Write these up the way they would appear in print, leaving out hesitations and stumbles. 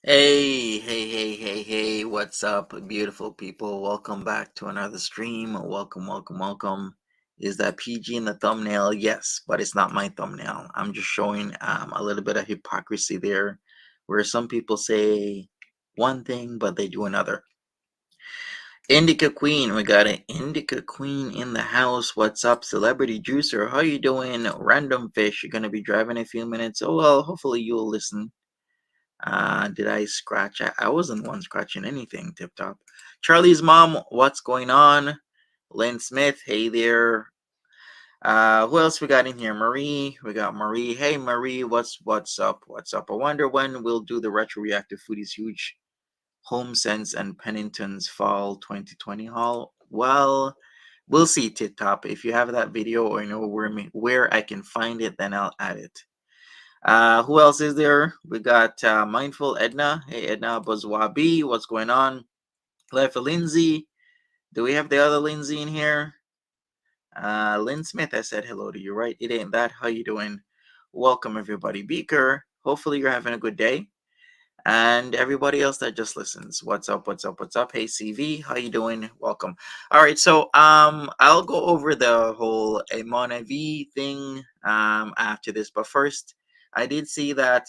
Hey, what's up, beautiful people? Welcome back to another stream. Welcome. Is that PG in the thumbnail? Yes, but it's not my thumbnail. I'm just showing a little bit of hypocrisy there, where some people say one thing, but they do another. Indica Queen, we got an Indica Queen in the house. What's up, Celebrity Juicer? How you doing? Random Fish, you're going to be driving a few minutes. Oh, well, hopefully you'll listen. Did I scratch? I wasn't one scratching anything. Tip top. Charlie's mom, what's going on? Lynn Smith, hey there. Who else we got in here? Marie, we got Marie. Hey Marie, what's up? What's up? I wonder when we'll do the retro reactive foodies huge home sense and Pennington's fall 2020 haul. Well, we'll see. Tip top. If you have that video or know where I can find it, then I'll add it. Who else is there? We got Mindful Edna. Hey Edna Buzwabi, what's going on? Life of Lindsay. Do we have the other Lindsay in here? Lynn Smith, I said hello to you, right? It ain't that. How you doing? Welcome everybody. Beaker. Hopefully you're having a good day. And everybody else that just listens. What's up? Hey CV, how you doing? Welcome. All right, so I'll go over the whole Mon V thing after this, but first I did see that.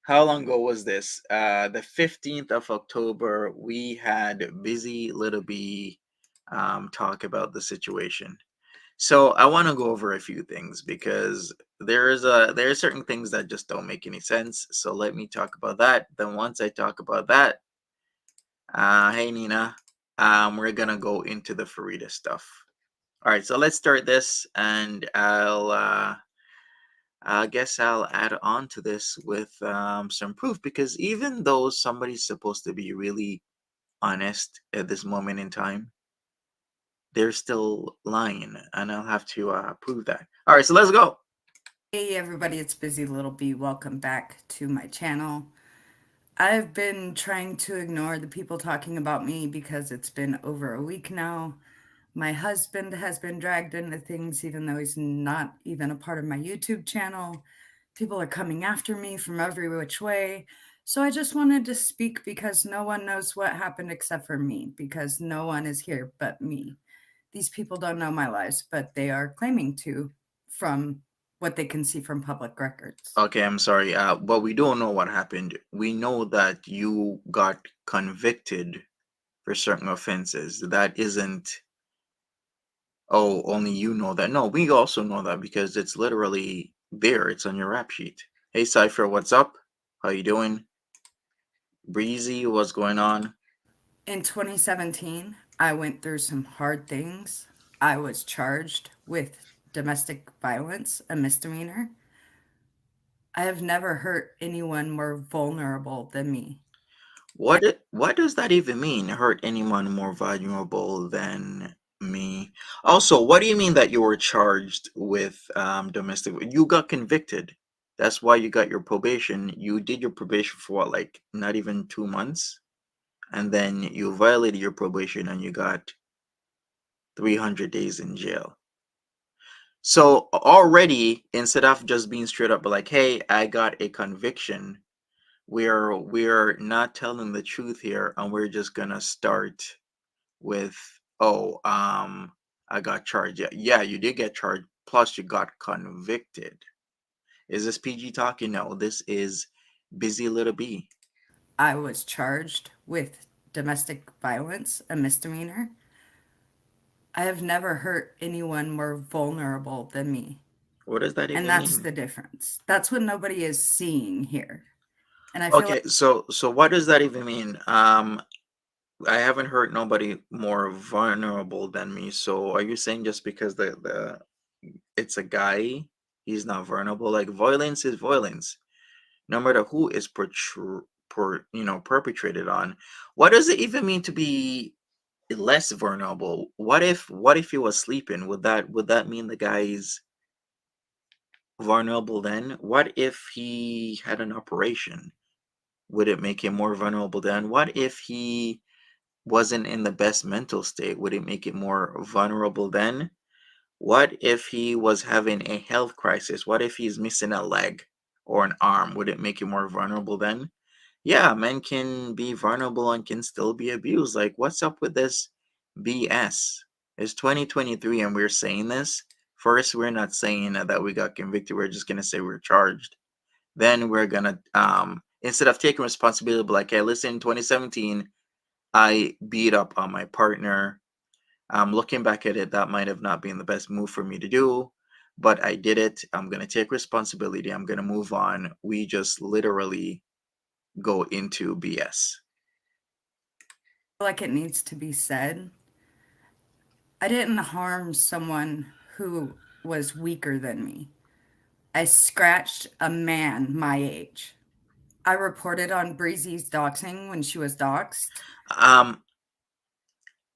How long ago was this? The 15th of October, we had Busy Little Bee talk about the situation. So I want to go over a few things because there are certain things that just don't make any sense. So let me talk about that. Then once I talk about that, hey Nina, we're gonna go into the Farida stuff. All right, so let's start this, and I guess I'll add on to this with some proof because even though somebody's supposed to be really honest at this moment in time, they're still lying, and I'll have to prove that. All right, so let's go. Hey everybody, it's Busy Little Bee. Welcome back to my channel. I've been trying to ignore the people talking about me because it's been over a week now. My husband has been dragged into things even though he's not even a part of my YouTube channel. People are coming after me from every which way. So I just wanted to speak because no one knows what happened except for me, because no one is here but me. These people don't know my lives, but they are claiming to from what they can see from public records. Okay, I'm sorry, but we don't know what happened. We know that you got convicted for certain offenses. That isn't, oh, only you know that. No, we also know that because it's literally there. It's on your rap sheet. Hey, Cypher, what's up? How you doing? Breezy, what's going on? In 2017, I went through some hard things. I was charged with domestic violence, a misdemeanor. I have never hurt anyone more vulnerable than me. What does that even mean? Hurt anyone more vulnerable than me? Also, what do you mean that you were charged with domestic? You got convicted. That's why you got your probation. You did your probation for what, like not even 2 months, and then you violated your probation and you got 300 days in jail. So already, instead of just being straight up, like, "Hey, I got a conviction," we're not telling the truth here, and we're just gonna start with, "Oh, I got charged." Yeah, yeah, you did get charged. Plus, you got convicted. Is this PG talking? No, this is Busy Little B. I was charged with domestic violence, a misdemeanor. I have never hurt anyone more vulnerable than me. What does that And even that's mean? the difference. That's what nobody is seeing here. And I feel like Okay, so what does that even mean? I haven't hurt nobody more vulnerable than me. So are you saying just because the it's a guy, he's not vulnerable? Like violence is violence, no matter who is perpetrated on. What does it even mean to be less vulnerable? What if he was sleeping? Would that mean the guy's vulnerable then? What if he had an operation? Would it make him more vulnerable then? What if he wasn't in the best mental state? Would it make it more vulnerable then? What if he was having a health crisis? What if he's missing a leg or an arm? Would it make you more vulnerable then? Yeah, men can be vulnerable and can still be abused. Like, what's up with this BS? It's 2023 and we're saying this. First, we're not saying that we got convicted. We're just gonna say we're charged. Then we're gonna instead of taking responsibility, be like, hey, listen, 2017, I beat up on my partner. Looking back at it, that might have not been the best move for me to do, but I did it. I'm gonna take responsibility. I'm gonna move on. We just literally go into BS. it needs to be said. I didn't harm someone who was weaker than me. I scratched a man my age. I reported on Breezy's doxing when she was doxed Um,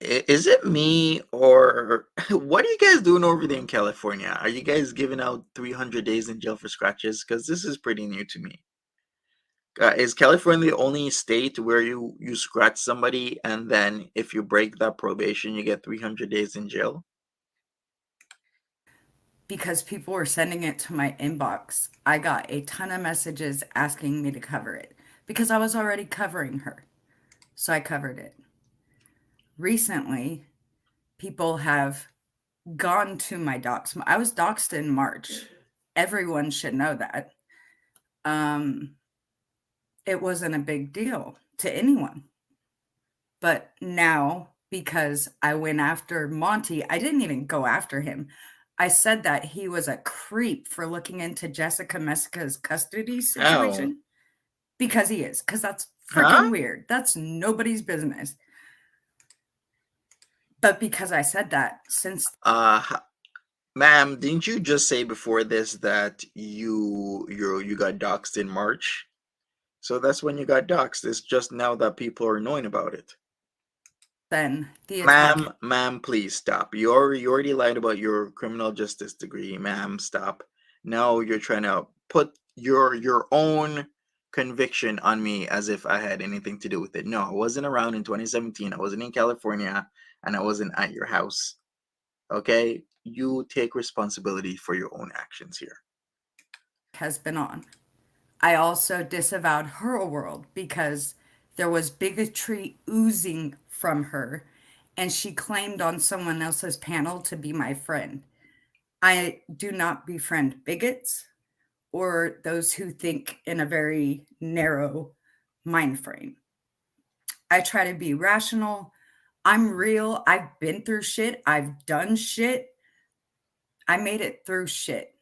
is it me or what are you guys doing over there in California? Are you guys giving out 300 days in jail for scratches? Because this is pretty new to me. Is California the only state where you scratch somebody and then if you break that probation, you get 300 days in jail? because people were sending it to my inbox. I got a ton of messages asking me to cover it because I was already covering her. So I covered it. Recently, people have gone to my docs. I was doxed in March. Everyone should know that. Um, it wasn't a big deal to anyone. But now, because I went after Monty, I didn't even go after him. I said that he was a creep for looking into Jessica Messica's custody How? situation because he is, because that's Huh? freaking weird. That's nobody's business. But because I said that, since Uh, Ma'am, didn't you just say before this that you got doxxed in March? So that's when you got doxxed. It's just now that people are knowing about it. then the attack Ma'am, please stop. You already lied about your criminal justice degree, ma'am. Stop. Now you're trying to put your own conviction on me as if I had anything to do with it. No, I wasn't around in 2017. I wasn't in California, and I wasn't at your house. Okay? You take responsibility for your own actions here. has been on. I also disavowed her world because there was bigotry oozing from her, and she claimed on someone else's panel to be my friend. I do not befriend bigots or those who think in a very narrow mind frame. I try to be rational. I'm real. I've been through shit. I've done shit. I made it through shit.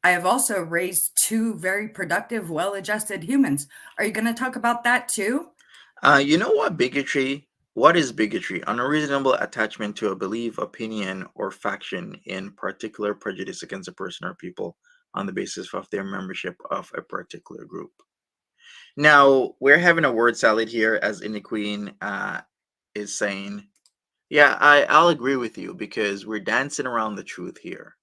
I have also raised two very productive, well adjusted humans. Are you going to talk about that too? You know what bigotry? What is bigotry? Unreasonable attachment to a belief, opinion, or faction in particular prejudice against a person or people on the basis of their membership of a particular group. Now, we're having a word salad here, as Indie Queen is saying. Yeah, I'll agree with you because we're dancing around the truth here.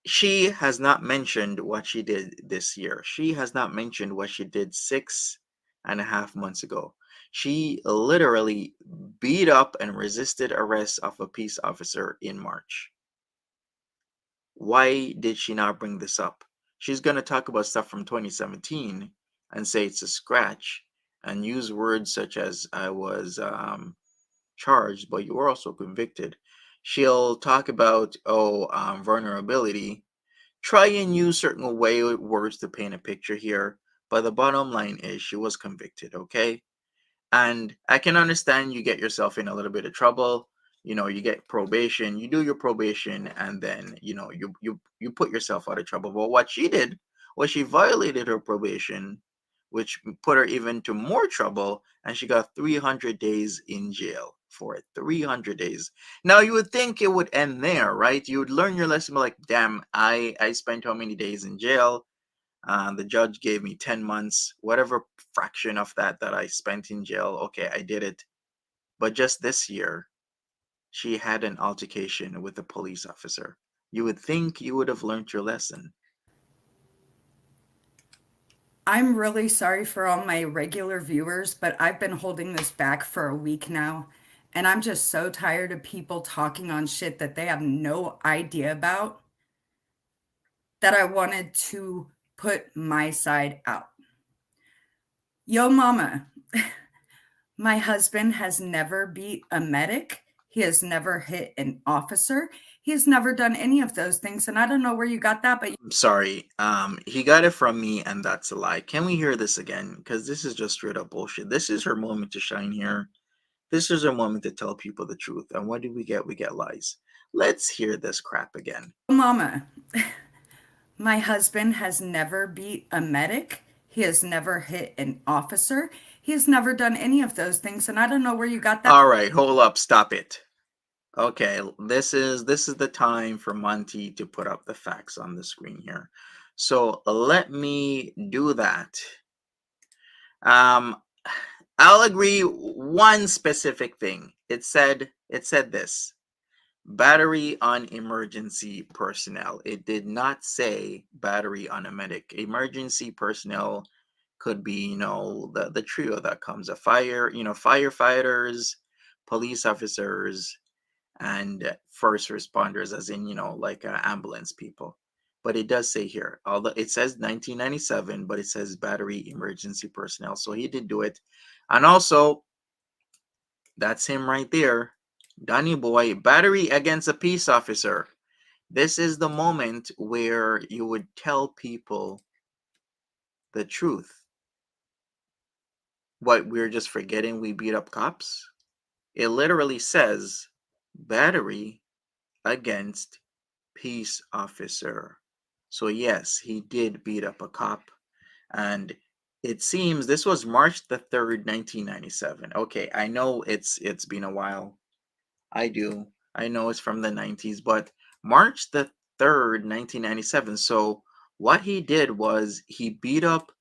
She has not mentioned what she did this year. She has not mentioned what she did 6.5 months ago. She literally beat up and resisted arrest of a peace officer in March. Why did she not bring this up? She's going to talk about stuff from 2017 and say it's a scratch and use words such as I was charged, but you were also convicted. She'll talk about, vulnerability, try and use certain way words to paint a picture here, but the bottom line is she was convicted, okay? And I can understand you get yourself in a little bit of trouble. You get probation, you do your probation, and then you put yourself out of trouble. But what she did was she violated her probation, which put her even to more trouble, and she got 300 days in jail for it. 300 days. Now you would think it would end there, right? You would learn your lesson, like, damn, I spent how many days in jail? The judge gave me 10 months, whatever fraction of that I spent in jail. Okay, I did it. But just this year, she had an altercation with a police officer. You would think you would have learned your lesson. I'm really sorry for all my regular viewers, but I've been holding this back for a week now. And I'm just so tired of people talking on shit that they have no idea about that I wanted to put my side out. Yo, mama, my husband has never beat a medic. He has never hit an officer. He has never done any of those things. And I don't know where you got that, but I'm sorry. He got it from me, and that's a lie. Can we hear this again? Because this is just straight up bullshit. This is her moment to shine here. This is her moment to tell people the truth. And what do we get? We get lies. Let's hear this crap again. mama, my husband has never beat a medic. He has never hit an officer. He has never done any of those things. And I don't know where you got that. All right, hold up, stop it. Okay, this is the time for Monty to put up the facts on the screen here. So let me do that. Um, I'll agree one specific thing. It said this: battery on emergency personnel. It did not say battery on a medic. Emergency personnel could be, the trio that comes: a firefighters, police officers, and first responders, as in, like ambulance people. But it does say here, although it says 1997, but it says battery emergency personnel. So he did do it. And also, that's him right there. Donny Boy, battery against a peace officer. This is the moment where you would tell people the truth. What, we're just forgetting we beat up cops? It literally says battery against peace officer. So yes, he did beat up a cop, and it seems this was March the 3rd, 1997. Okay, I know it's been a while. I do. I know it's from the 90s, but March 3rd, 1997. So what he did was he beat up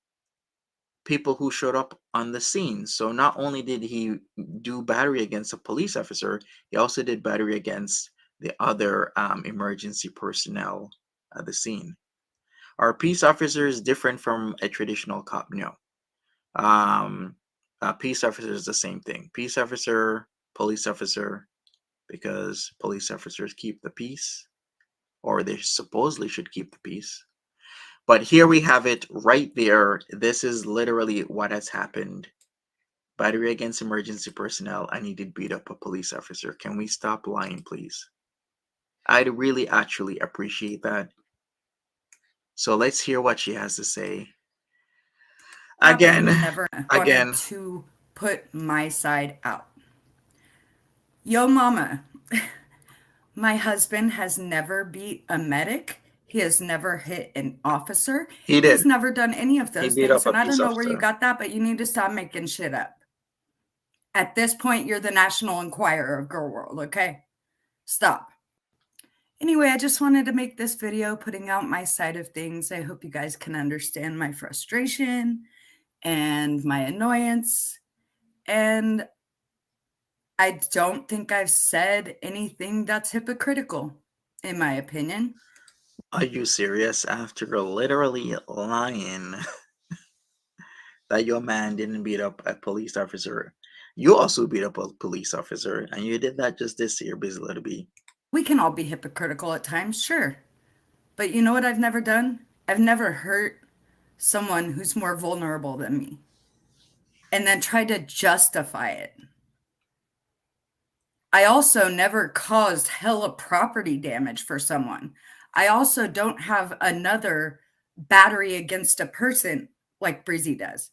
people who showed up on the scene. So not only did he do battery against a police officer, he also did battery against the other emergency personnel at the scene. Are peace officers different from a traditional cop? No. Um, a peace officer is the same thing. Peace officer, police officer, because police officers keep the peace, or they supposedly should keep the peace. But here we have it right there. This is literally what has happened. Battery against emergency personnel. I need to beat up a police officer. Can we stop lying, please? I'd really actually appreciate that. So let's hear what she has to say. Again, Wanted again, to put my side out. Yo, mama, my husband has never beat a medic. He has never hit an officer. he He's did. never done any of He those beat up things. a And I peace don't know where you officer. got that, but you need to stop making shit up. At this point, you're the National Enquirer of Girl World, okay? Stop. Anyway, I just wanted to make this video putting out my side of things. I hope you guys can understand my frustration and my annoyance. And I don't think I've said anything that's hypocritical, in my opinion. Are you serious? After literally lying that your man didn't beat up a police officer, you also beat up a police officer, and you did that just this year, busy little bee. We can all be hypocritical at times, sure. But you know what I've never done? I've never hurt someone who's more vulnerable than me and then tried to justify it. I also never caused hella property damage for someone. I also don't have another battery against a person like Breezy does.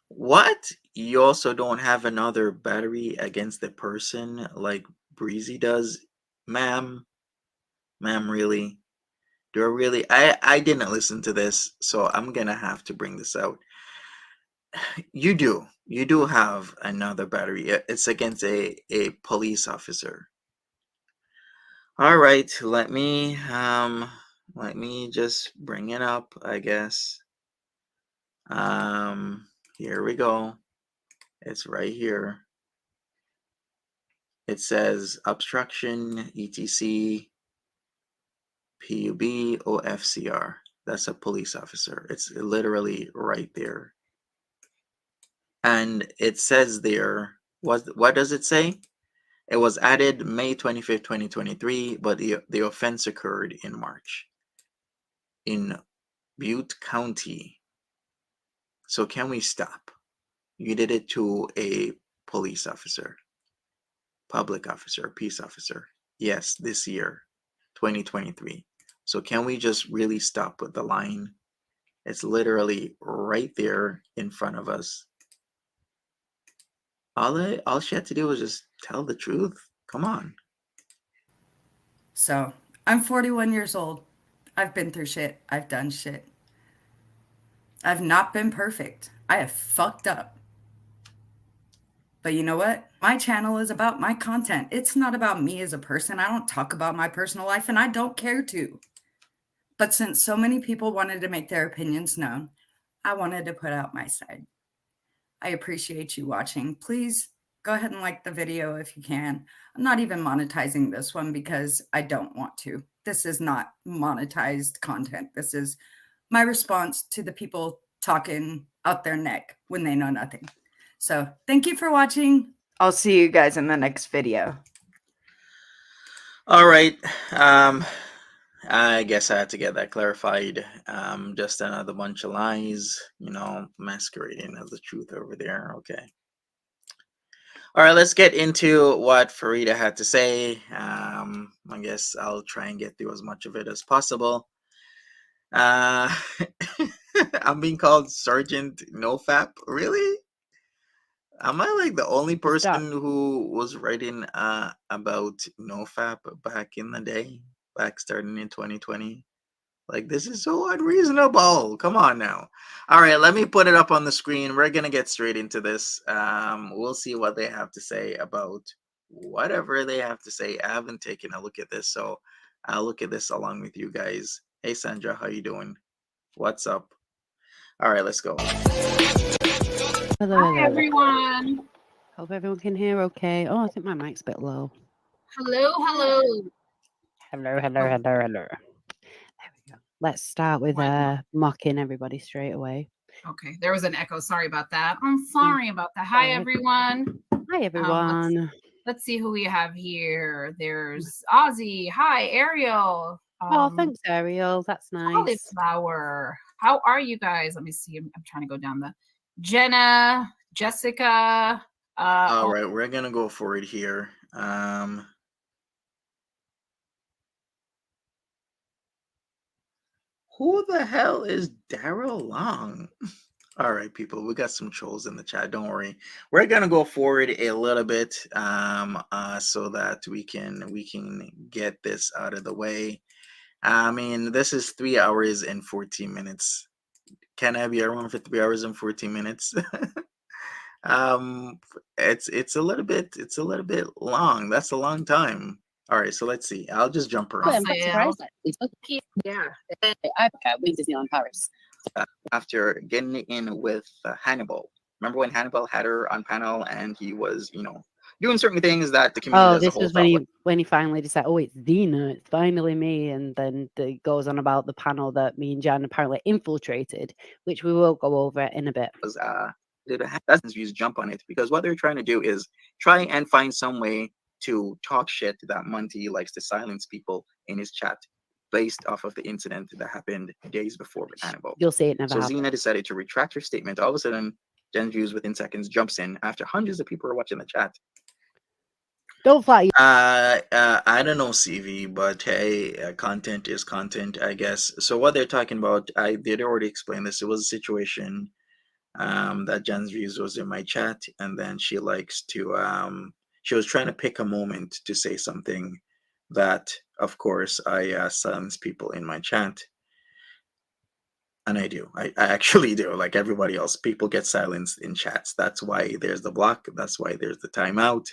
What? You also don't have another battery against the person like Breezy does? Ma'am? Ma'am, really? Do I really? I didn't listen to this, so I'm gonna have to bring this out. You do. You do have another battery. It's against a police officer. All right, let me just bring it up, I guess. Here we go. It's right here. It says obstruction, etc, PUB, OFCR. That's a police officer. It's literally right there. And it says there, what does it say? It was added May 25th, 2023, but the offense occurred in March in Butte County. So can we stop? You did it to a police officer, public officer, peace officer. Yes, this year, 2023. So can we just really stop with the line? It's literally right there in front of us. All she had to do was just tell the truth. Come on. So I'm 41 years old. I've been through shit. I've done shit. I've not been perfect. I have fucked up. But you know what? My channel is about my content. It's not about me as a person. I don't talk about my personal life and I don't care to. But since so many people wanted to make their opinions known, I wanted to put out my side. I appreciate you watching. Please go ahead and like the video if you can. I'm not even monetizing this one because I don't want to. This is not monetized content. This is my response to the people talking out their neck when they know nothing. So thank you for watching. I'll see you guys in the next video. All right. I guess I had to get that clarified. Just another bunch of lies, masquerading as the truth over there. Okay. All right, let's get into what Farida had to say. I guess I'll try and get through as much of it as possible. Uh, I'm being called Sergeant NoFap. Really? Am I like the only person who was writing about NoFap back in the day, back starting in 2020? Like, this is so unreasonable. Come on now. All right, let me put it up on the screen. We're gonna get straight into this. We'll see what they have to say about whatever they have to say. I haven't taken a look at this, so I'll look at this along with you guys. Hey Sandra, how you doing? What's up? All right, let's go. Hello, Hi hello. everyone. Hope everyone can hear okay. Oh, I think my mic's a bit low. Hello, hello. Hello, hello, Oh, hello, hello. There we go. Let's start with one more. mocking everybody straight away. Okay, there was an echo. Sorry about that. I'm No, sorry about that. Hi sorry. everyone. Hi, Let's everyone. let's see who we have here. There's Ozzy. Hi Ariel. Oh, thanks, Ariel. That's nice. Cauliflower. How are you guys? Let me see. I'm trying to go down the Jenna, Jessica. All Oh, right, we're gonna go for it here. Who the hell is Daryl Long? All right, people, we got some trolls in the chat. Don't worry. We're gonna go forward a little bit, so that we can get this out of the way. I mean, this is 3 hours and 14 minutes. Can I be around for 3 hours and 14 minutes? um, it's a little bit long. That's a long time. All right, so let's see. I'll just jump I'll around. I'm quite say I'll surprised that it's okay. yeah. I okay, we Disneyland Paris. After getting in with Hannibal. Remember when Hannibal had her on panel and he was, doing certain things that the community Oh, as a this whole was when felt like he finally decided, oh, it's Zena, it's finally me, and then it goes on about the panel that me and Jan apparently infiltrated, which we will go over in a bit. was dozens views jump on it because what they're trying to do is try and find some way to talk shit that Monty likes to silence people in his chat based off of the incident that happened days before with Hannibal. You'll see it never So happened. Xena decided to retract her statement. All of a sudden, Gen Views within seconds jumps in after hundreds of people are watching the chat. Don't fight. I don't know CV, but hey, content is content, I guess. So what they're talking about, I did already explain this. It was a situation that Jen's views was in my chat, and then she likes to she was trying to pick a moment to say something that, of course, I silence people in my chat, and I do. I actually do. Like everybody else, people get silenced in chats. That's why there's the block. That's why there's the timeout.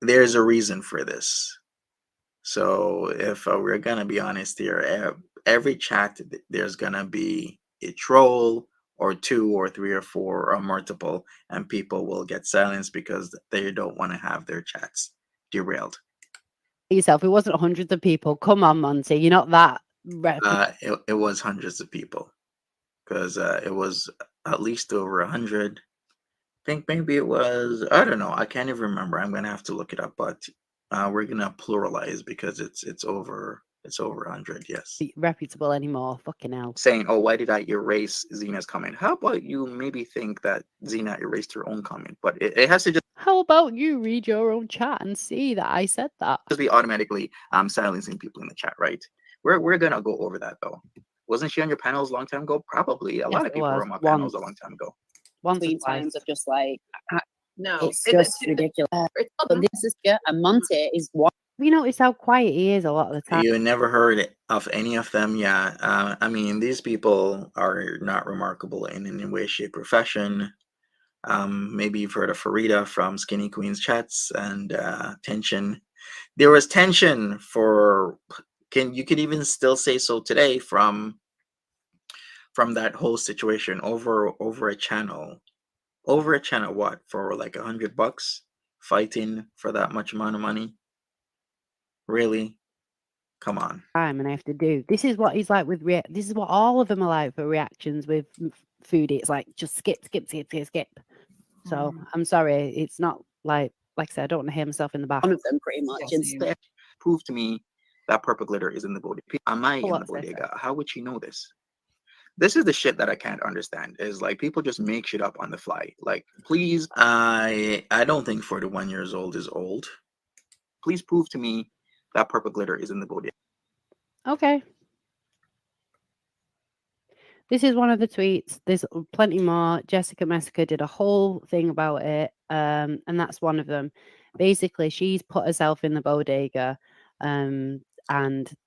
There's a reason for this. So if we're gonna be honest here, every chat there's gonna be a troll or two or three or four or multiple, and people will get silenced because they don't want to have their chats derailed. Yourself, it wasn't hundreds of people. Come on, Monty, you're not that. It was hundreds of people because it was at least over 100. I think maybe it was, I don't know, I can't even remember. I'm gonna have to look it up, but we're gonna pluralize because it's over 100. Yes. Reputable anymore. Fucking hell. Saying, "Oh, why did I erase Xena's comment?" How about you maybe think that Xena erased her own comment, but it has to just How about you read your own chat and see that I said that? be automatically silencing people in the chat, right? We're gonna go over that though. Wasn't she on your panels a long time ago? Probably. A Yes, lot of it people were was. on my panels Once. a long time ago. Once or Between twice. times of just like No, it's just ridiculous. But this is and Monty is one. You notice how quiet he is a lot of the time. You never heard of any of them, yeah. I mean, these people are not remarkable in any way, shape, or fashion. Maybe you've heard of Farida from Skinny Queen's chats and tension. There was tension for you could even still say so today from that whole situation over a channel. Over a channel what? For like $100 fighting for that much amount of money? Really? Come on. And I have to do. This is what he's like with this is what all of them are like for reactions with food. It's like just skip, skip, skip, skip, skip. So I'm sorry, it's not like I said, I don't want to hear myself in the bath. One of them pretty much. Yes, And Prove to me that purple glitter is in the bodega. Am I in the What's this? bodega? How would she know this? This is the shit that I can't understand. Is like people just make shit up on the fly. Like, please, I don't think 41 years old is old. Please prove to me that purple glitter is in the bodega. Okay. This is one of the tweets. There's plenty more. Jessica Messica did a whole thing about it, and that's one of them. Basically, she's put herself in the bodega, and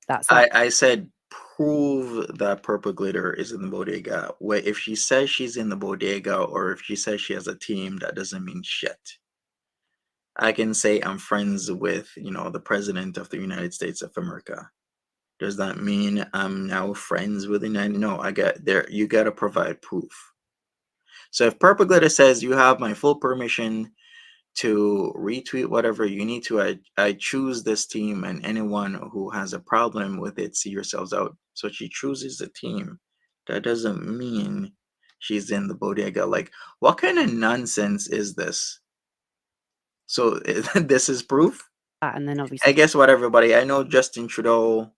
that's that. I said prove that purple glitter is in the bodega. Wait, if she says she's in the bodega or if she says she has a team, that doesn't mean shit. I can say I'm friends with, the president of the United States of America. Does that mean I'm now friends with the United? No, I got there. You got to provide proof. So if Purple Glitter says you have my full permission to retweet whatever you need to, I choose this team, and anyone who has a problem with it, see yourselves out. So she chooses the team. That doesn't mean she's in the bodega. Like, what kind of nonsense is this? So this is proof. And then I obviously guess what, everybody. I know Justin Trudeau.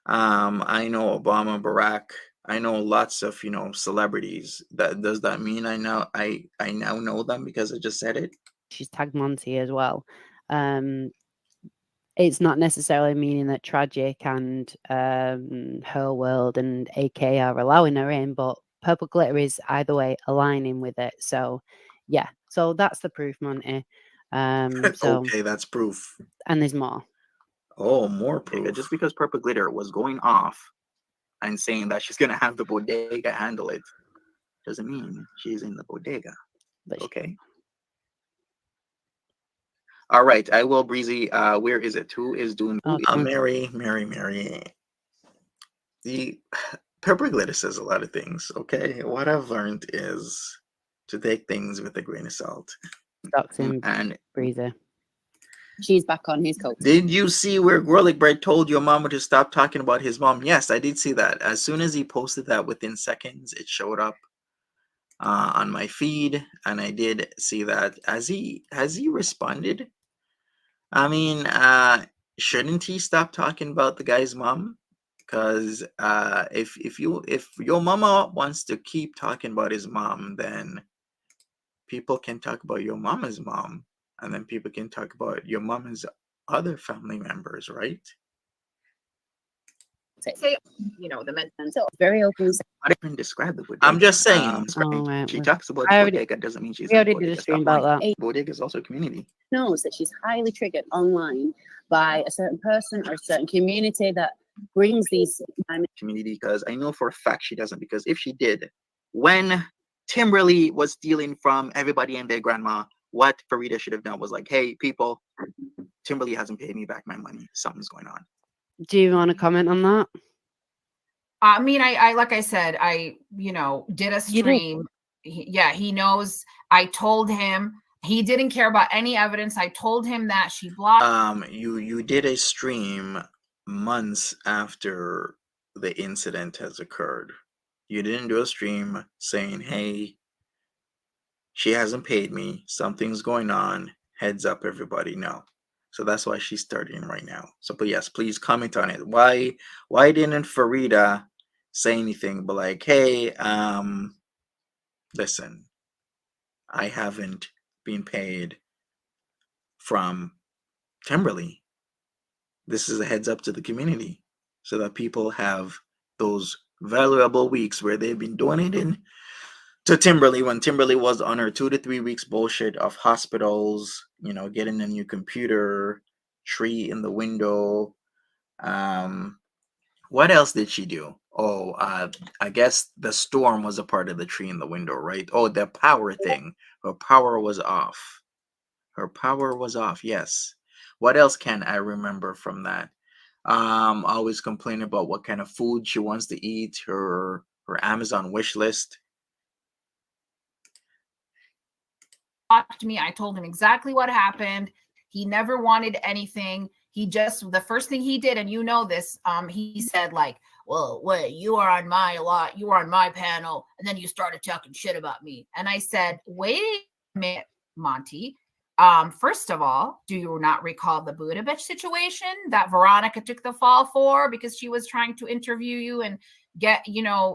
I know Obama, Barack. I know lots of celebrities. Does that mean I now know them because I just said it? she's tagged Monty as well. It's not necessarily meaning that Tragic and Her World and AK are allowing her in, but Purple Glitter is either way aligning with it. So yeah, so that's the proof, Monty. So Okay, that's proof. and there's more. Oh, more proof. Just because Purple Glitter was going off and saying that she's gonna have the bodega handle it, doesn't mean she's in the bodega. But Okay. All right, I will, Breezy. Where is it? Who is doing? Okay. Mary. The Purple Glitter says a lot of things. Okay, what I've learned is to take things with a grain of salt. Doxing And Breezer. She's back on his coat. did you see where Gorlick Bread told your mama to stop talking about his mom? Yes, I did see that. As soon as he posted that, within seconds, it showed up on my feed, and I did see that. Has he responded? I mean, shouldn't he stop talking about the guy's mom? Because if your mama wants to keep talking about his mom, then people can talk about your mama's mom, and then people can talk about your mama's other family members, right? Say, the men. So very open. I didn't describe the bodega. I'm just saying. Oh, right, She well, talks about I the already- bodega doesn't mean she's we in already the did a bodega. stream Stop about lying. that. Bodega is also a community. Knows that she's highly triggered online by a certain person or a certain community that brings these Community, because I know for a fact she doesn't. Because if she did, when Timberly was stealing from everybody and their grandma, what Farida should have done was like, "Hey, people, Timberly hasn't paid me back my money. Something's going on." Do you want to comment on that? I mean, I like I said, I did a You did. stream. He knows. I told him he didn't care about any evidence. I told him that she blocked. You did a stream months after the incident has occurred. You didn't do a stream saying, "Hey, she hasn't paid me. Something's going on. Heads up, everybody." No. So that's why she's starting right now. So, but yes, please comment on it. Why didn't Farida say anything? But like, hey, listen, I haven't been paid from Kimberly. This is a heads up to the community so that people have those valuable weeks where they've been donating to Timberly when Timberly was on her 2 to 3 weeks bullshit of hospitals, getting a new computer, tree in the window. What else did she do? Oh, I guess the storm was a part of the tree in the window, right? Oh, the power thing. Her power was off. Her power was off. Yes. What else can I remember from that? Always complain about what kind of food she wants to eat. Her Amazon wish list. Blocked me. I told him exactly what happened. He never wanted anything. He just, the first thing he did, and this, he said like, "Well, wait, you are on my lot, you are on my panel," and then you started talking shit about me. And I said, "Wait a minute, Monty. First of all, do you not recall the Buddha bitch situation that Veronica took the fall for because she was trying to interview you and get,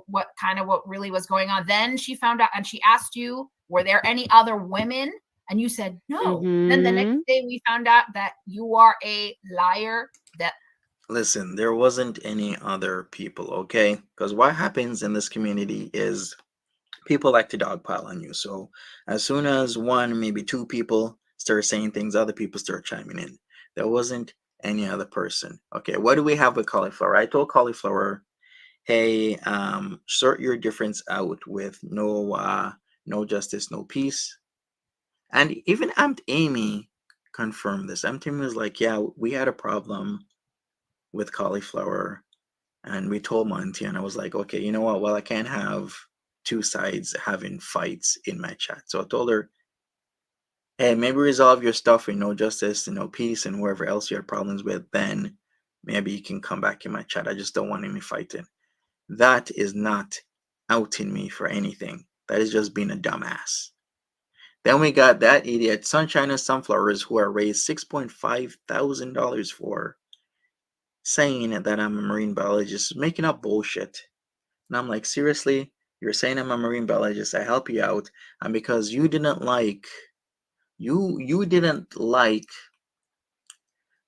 what really was going on? Then she found out and she asked you, were there any other women? And you said no. Then the next day we found out that you are a liar. Listen, there wasn't any other people, okay? Because what happens in this community is people like to dogpile on you. So as soon as one, maybe two people start saying things, other people start chiming in. There wasn't any other person. Okay, what do we have with Cauliflower? I told Cauliflower, hey, sort your difference out with no justice, no peace. And even Aunt Amy confirm this. Timmy was like, yeah, we had a problem with cauliflower, and we told Monty, and I was like, okay, you know what? Well, I can't have two sides having fights in my chat. So I told her, hey, maybe resolve your stuff with no justice and no peace and whoever else you had problems with, then maybe you can come back in my chat. I just don't want any fighting. That is not outing me for anything. That is just being a dumbass. Then we got that idiot Sunshine and Sunflowers, who I raised $6,500 for, saying that I'm a marine biologist, making up bullshit. And I'm like, seriously? You're saying I'm a marine biologist, I help you out, and because you didn't like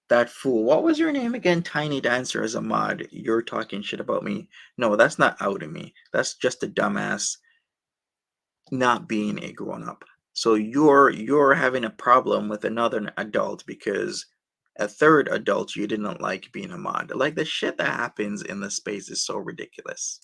that fool. What was your name again? Tiny Dancer as a mod. You're talking shit about me. No, that's not outing me. That's just a dumbass not being a grown up. So you're having a problem with another adult because a third adult you didn't like being a mod. Like, the shit that happens in the space is so ridiculous.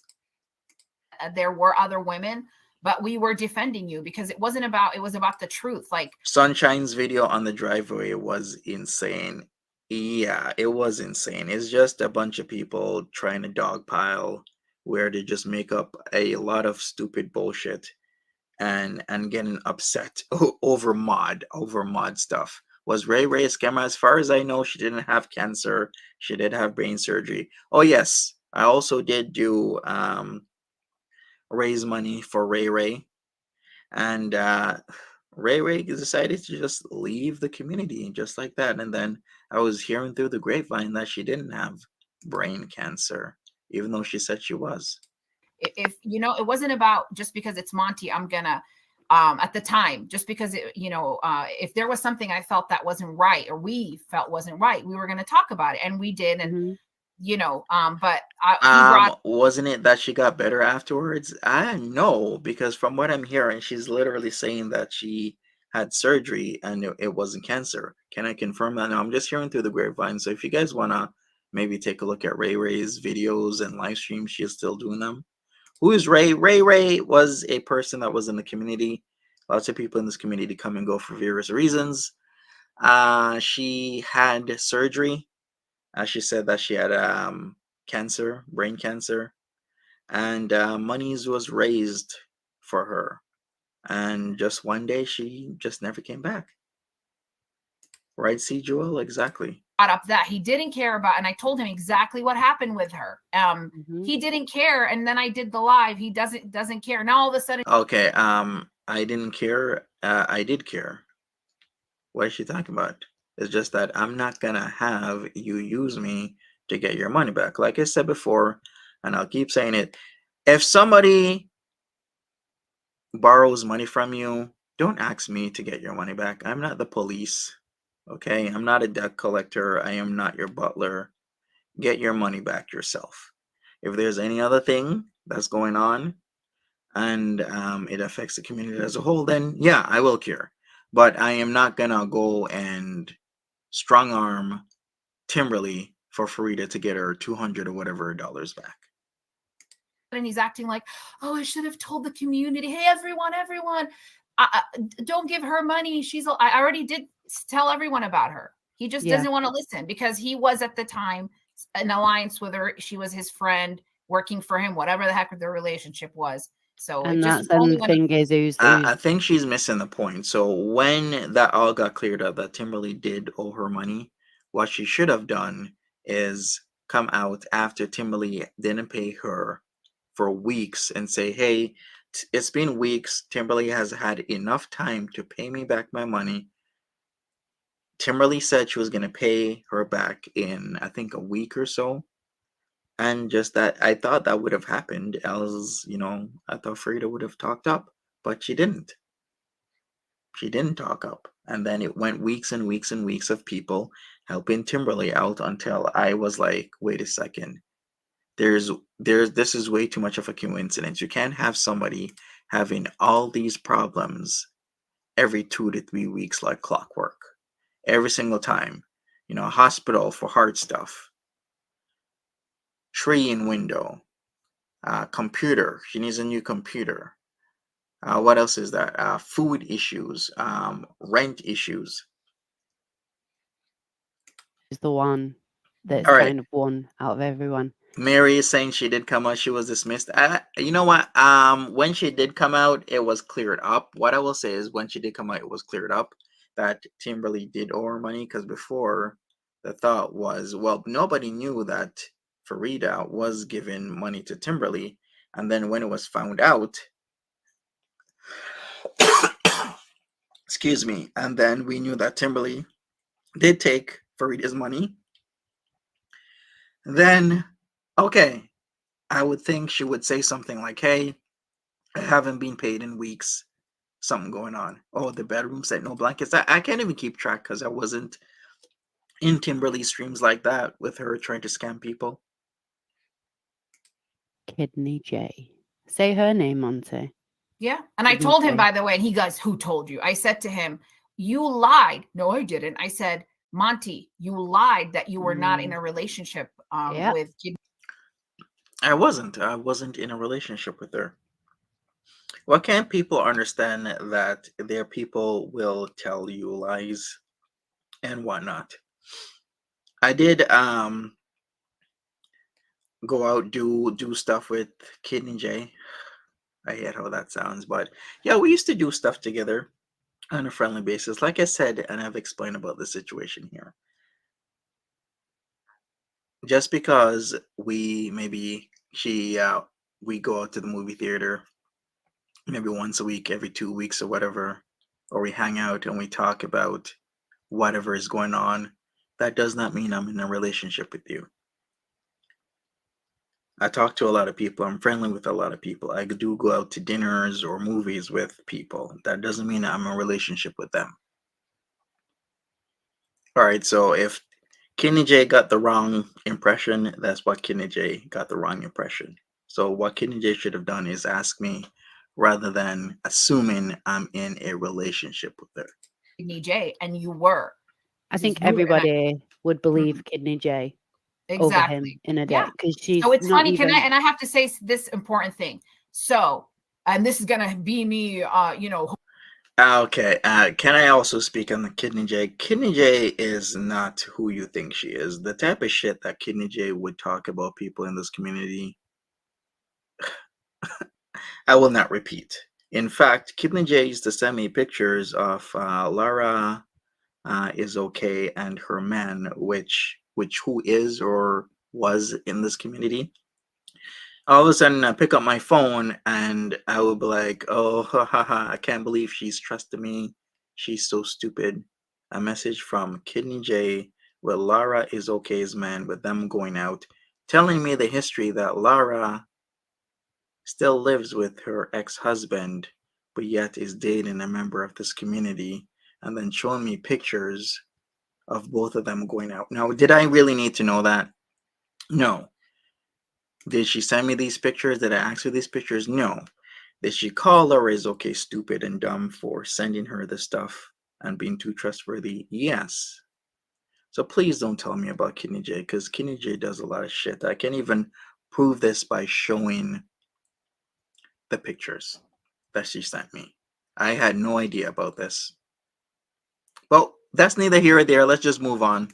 There were other women, but we were defending you because it was about the truth. Like, Sunshine's video on the driveway was insane. Yeah, it was insane. It's just a bunch of people trying to dogpile where they just make up a lot of stupid bullshit and getting upset over mod stuff. Was Ray Ray a scammer? As far as I know, she didn't have cancer. She did have brain surgery. Oh yes, I also did do raise money for Ray Ray, and Ray Ray decided to just leave the community just like that. And then I was hearing through the grapevine that she didn't have brain cancer, even though she said she was. if it wasn't about just because it's Monty, I'm gonna at the time, just because if there was something I felt that wasn't right, or we felt wasn't right, we were going to talk about it, and we did. And but he brought. Wasn't it that she got better afterwards? I know, because from what I'm hearing, she's literally saying that she had surgery and it wasn't cancer. Can I confirm that? No, I'm just hearing through the grapevine. So if you guys wanna maybe take a look at Ray Ray's videos and live streams, she's still doing them. Who is Ray? Ray was a person that was in the community. Lots of people in this community come and go for various reasons. She had surgery. She said that she had cancer, brain cancer, and monies was raised for her. And just one day, she just never came back. Right, C. Joel? Exactly. Up that he didn't care about, and I told him exactly what happened with her. He didn't care, and then I did the live. He doesn't care. Now all of a sudden, okay. I didn't care. I did care. What is she talking about? It's just that I'm not gonna have you use me to get your money back. Like I said before, and I'll keep saying it. If somebody borrows money from you, don't ask me to get your money back. I'm not the police. Okay, I'm not a debt collector. I am not your butler. Get your money back yourself. If there's any other thing that's going on and it affects the community as a whole, then yeah, I will care. But I am not gonna go and strong arm Timberly for Farida to get her 200 or whatever dollars back. and he's acting like, oh, I should have told the community, hey, everyone, don't give her money. I already did tell everyone about her. He just doesn't want to listen because he was at the time an alliance with her. She was his friend working for him, whatever the heck their relationship was. So and that's the thing is, I think she's missing the point. So when that all got cleared up that Timberly did owe her money, what she should have done is come out after Timberly didn't pay her for weeks and say, hey, it's been weeks. Timberly has had enough time to pay me back my money. Timberly said she was going to pay her back in, I think, a week or so. And just that, I thought that would have happened. Else, I thought Farida would have talked up, but she didn't. She didn't talk up. And then it went weeks and weeks and weeks of people helping Timberly out until I was like, wait a second. This is way too much of a coincidence. You can't have somebody having all these problems every 2 to 3 weeks like clockwork. Every single time. Hospital for heart stuff. Tree in window. Computer. She needs a new computer. What else is that? Food issues. Rent issues. Is the one that's All right. kind of one out of everyone. Mary is saying she did come out. She was dismissed. You know what? When she did come out, it was cleared up. What I will say is, when she did come out, it was cleared up that Timberly did owe her money. Because before, the thought was, well, nobody knew that Farida was giving money to Timberly, and then when it was found out, excuse me, and then we knew that Timberly did take Farida's money. Then, okay, I would think she would say something like, "Hey, I haven't been paid in weeks. Something going on. Oh, the bedroom set, no blankets." I can't even keep track because I wasn't in Timberly streams like that with her trying to scam people. Kidney J. Say her name, Monty. Yeah. And I Kidney told him, J. by the way, and he goes, "Who told you?" I said to him, "You lied." No, I didn't. I said, "Monty, you lied that you were not in a relationship Yeah. with Kid." I wasn't. I wasn't in a relationship with her. Why can't people understand that their people will tell you lies and whatnot? I did go out do stuff with Kidney J. I hate how that sounds, but yeah, we used to do stuff together on a friendly basis. Like I said, and I've explained about the situation here. Just because we go out to the movie theater maybe once a week, every 2 weeks or whatever, or we hang out and we talk about whatever is going on, that does not mean I'm in a relationship with you. I talk to a lot of people. I'm friendly with a lot of people. I do go out to dinners or movies with people. That doesn't mean I'm in a relationship with them. All right, so if Kidney J got the wrong impression, that's what Kidney J got the wrong impression. So what Kidney J should have done is ask me rather than assuming I'm in a relationship with her. Kidney J, and you were. I think You were, and everybody would believe Kidney J over exactly. him in a Yeah. day because she's So it's not funny. even. And I have to say this important thing. So, and this is gonna be me, Okay, can I also speak on the Kidney J? Kidney J is not who you think she is. The type of shit that Kidney J would talk about people in this community, I will not repeat. In fact, Kidney J used to send me pictures of Lara is okay and her man, which who is or was in this community. All of a sudden, I pick up my phone and I will be like, "Oh, ha ha ha! I can't believe she's trusting me. She's so stupid." A message from Kidney J with Lara is okay's man, with them going out, telling me the history that Lara still lives with her ex-husband, but yet is dating a member of this community, and then showing me pictures of both of them going out. Now, did I really need to know that? No. Did she send me these pictures? Did I ask for these pictures? No. Did she call Laura is okay stupid and dumb for sending her the stuff and being too trustworthy? Yes. So please don't tell me about Kidney J, because Kidney J does a lot of shit. I can't even prove this by showing the pictures that she sent me. I had no idea about this. Well, that's neither here or there. Let's just move on.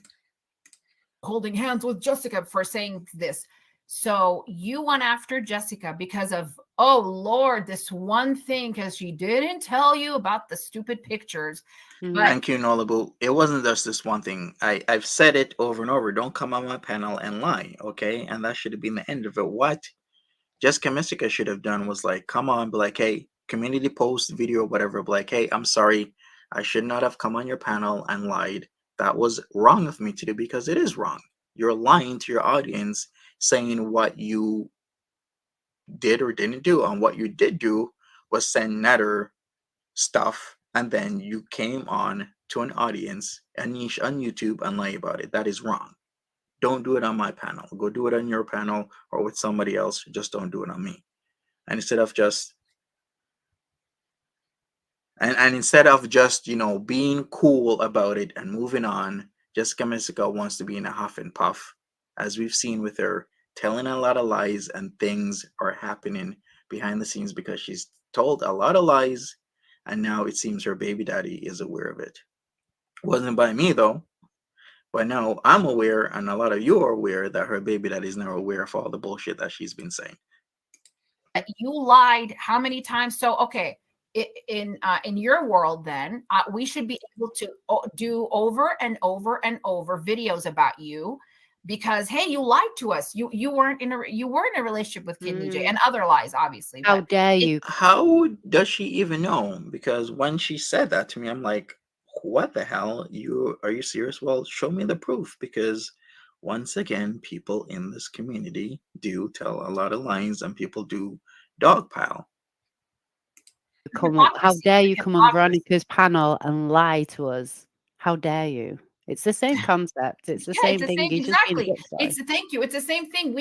holding hands with Jessica for saying this. So you went after Jessica because of, oh Lord, this one thing, because she didn't tell you about the stupid pictures. But Thank you, Nolabu. It wasn't just this one thing. I've said it over and over. Don't come on my panel and lie, okay? And that should have been the end of it. What Jessica Mystica should have done was like, come on, be like, hey, community post, video, whatever, be like, hey, I'm sorry. I should not have come on your panel and lied. That was wrong of me to do because it is wrong. You're lying to your audience, saying what you did or didn't do. And what you did do was send Netter stuff, and then you came on to an audience, a niche on YouTube, and lie about it. That is wrong. Don't do it on my panel. Go do it on your panel or with somebody else. Just don't do it on me. And instead of just being cool about it and moving on, Jessica Mystical wants to be in a huff and puff, as we've seen with her telling a lot of lies, and things are happening behind the scenes because she's told a lot of lies, and now it seems her baby daddy is aware of it. Wasn't by me though. But now I'm aware, and a lot of you are aware that her baby daddy is now aware of all the bullshit that she's been saying. You lied how many times? So okay, in your world, then we should be able to do over and over and over videos about you, because hey, you lied to us. You weren't in a relationship with Kid DJ, and other lies, obviously. How But dare you? How does she even know? Because when she said that to me, I'm like, what the hell? Are you serious? Well, show me the proof, because once again, people in this community do tell a lot of lies and people do dogpile. How dare you come on hypocrisy. Veronica's panel and lie to us? How dare you? It's the same concept. It's the Yeah, same it's the thing. same, He's just being a exactly. dick It's thank you. It's the same thing.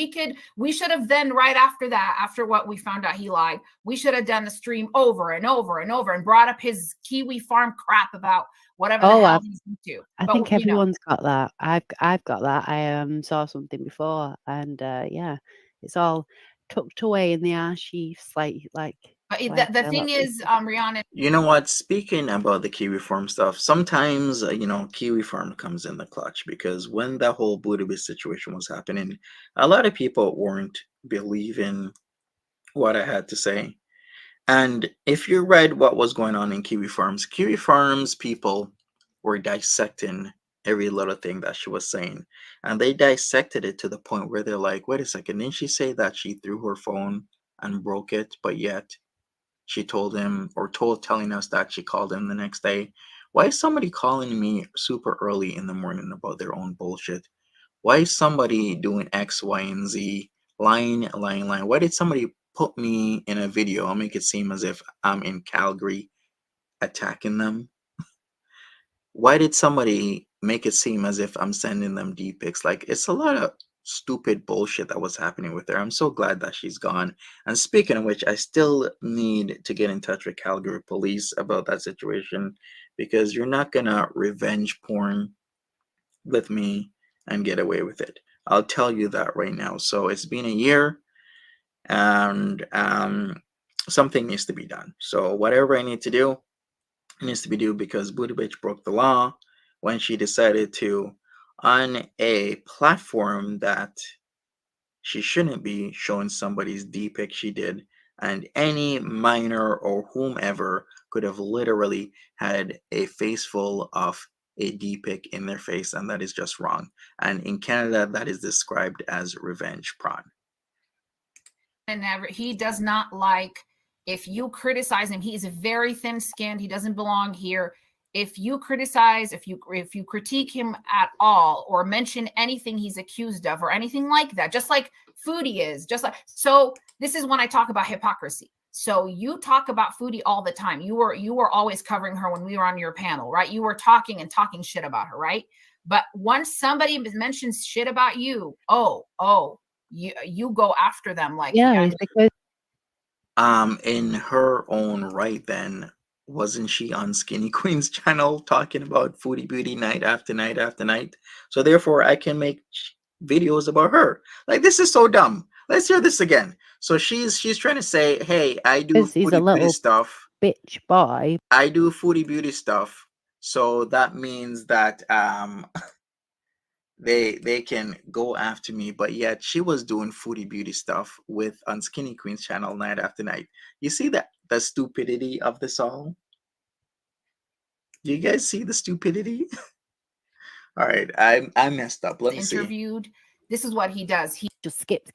We should have then, right after that, after what we found out he lied, we should have done the stream over and over and over and brought up his Kiwi farm crap about whatever the hell he's into. I But think you know, everyone's got that. I've got that. I saw something before, and yeah, it's all tucked away in the archives, like but like the a thing lot of is, people. Rihanna, You know what? Speaking about the Kiwi Farm stuff, sometimes Kiwi Farm comes in the clutch, because when that whole Budapest situation was happening, a lot of people weren't believing what I had to say. And if you read what was going on in Kiwi Farms people were dissecting every little thing that she was saying. And they dissected it to the point where they're like, wait a second, didn't she say that she threw her phone and broke it, but yet she told him, or telling us that she called him the next day? Why is somebody calling me super early in the morning about their own bullshit? Why is somebody doing X, Y, and Z, lying? Why did somebody put me in a video and make it seem as if I'm in Calgary attacking them? Why did somebody make it seem as if I'm sending them deep pics? Like, it's a lot of stupid bullshit that was happening with her. I'm so glad that she's gone. And speaking of which, I still need to get in touch with Calgary police about that situation, because you're not gonna revenge porn with me and get away with it. I'll tell you that right now. So it's been a year, and something needs to be done. So whatever I need to do, it needs to be done, because Booty Bitch broke the law when she decided to, on a platform that she shouldn't be, showing somebody's D pic she did, and any minor or whomever could have literally had a face full of a D pic in their face, and that is just wrong. And in Canada, that is described as revenge porn. he does not like if you criticize him. He's very thin-skinned. He doesn't belong here. If you criticize, if you critique him at all, or mention anything he's accused of or anything like that, just like Foodie is, so this is when I talk about hypocrisy. So you talk about Foodie all the time. You were always covering her when we were on your panel, right? You were talking shit about her, right? But once somebody mentions shit about you, you go after them like, Yeah, it's because In her own right, then, wasn't she on Skinny Queen's channel talking about foodie beauty night after night after night? So therefore, I can make videos about her. Like, this is so dumb. Let's hear this again. So she's trying to say, hey, I do he's a foodie beauty little stuff. bitch boy. I do foodie beauty stuff. So that means that they can go after me, but yet she was doing foodie beauty stuff with on Skinny Queen's channel night after night. You see that the stupidity of this all? Do you guys see the stupidity? All right, I messed up. Let me see. interviewed. This is what he does. He Just skip.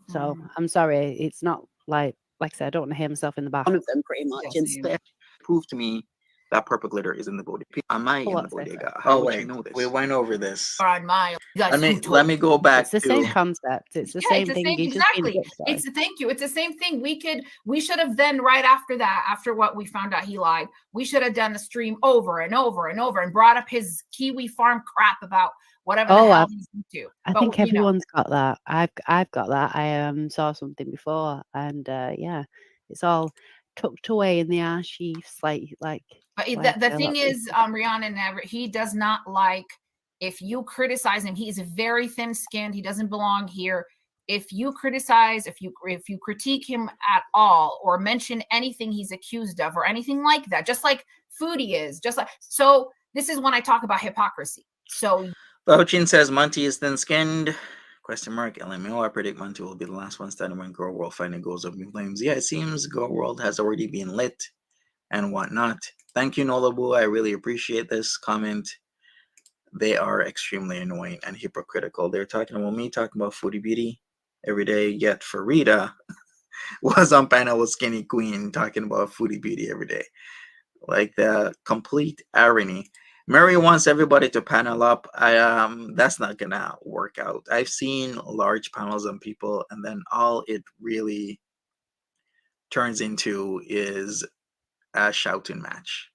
So I'm sorry, it's not like I said, I don't want to hear myself in the bath. One of them, pretty much. Yes, Prove to me that purple glitter is in the bodega. Am I in the What's bodega? this? How would you know this? We went over this. on my Let me go back It's the to same concept. It's the same thing. He's just being a exactly. bitch boy. It's thank you. It's the same thing. We should have then, right after that, after what we found out he lied, we should have done the stream over and over and over and brought up his Kiwi farm crap about whatever the hell he's into. I think everyone's got that. I've got that. I saw something before, and yeah, it's all tucked away in the archives, like. But like the a thing lot of is, people. Rihanna, he does not like if you criticize him. He's very thin-skinned. He doesn't belong here. If you criticize, if you critique him at all, or mention anything he's accused of or anything like that, just like Foodie is, so this is when I talk about hypocrisy. So Bouchin says Monty is thin-skinned. Question mark. LMO. I predict Monty will be the last one starting when Girl World finally goes up in flames. Yeah, it seems Girl World has already been lit and whatnot. Thank you, Nolabu. I really appreciate this comment. They are extremely annoying and hypocritical. They're talking about me talking about Foodie Beauty every day, yet Farida was on panel with Skinny Queen talking about Foodie Beauty every day. Like the complete irony. Mary wants everybody to panel up. That's not gonna work out. I've seen large panels on people, and then all it really turns into is a shouting match.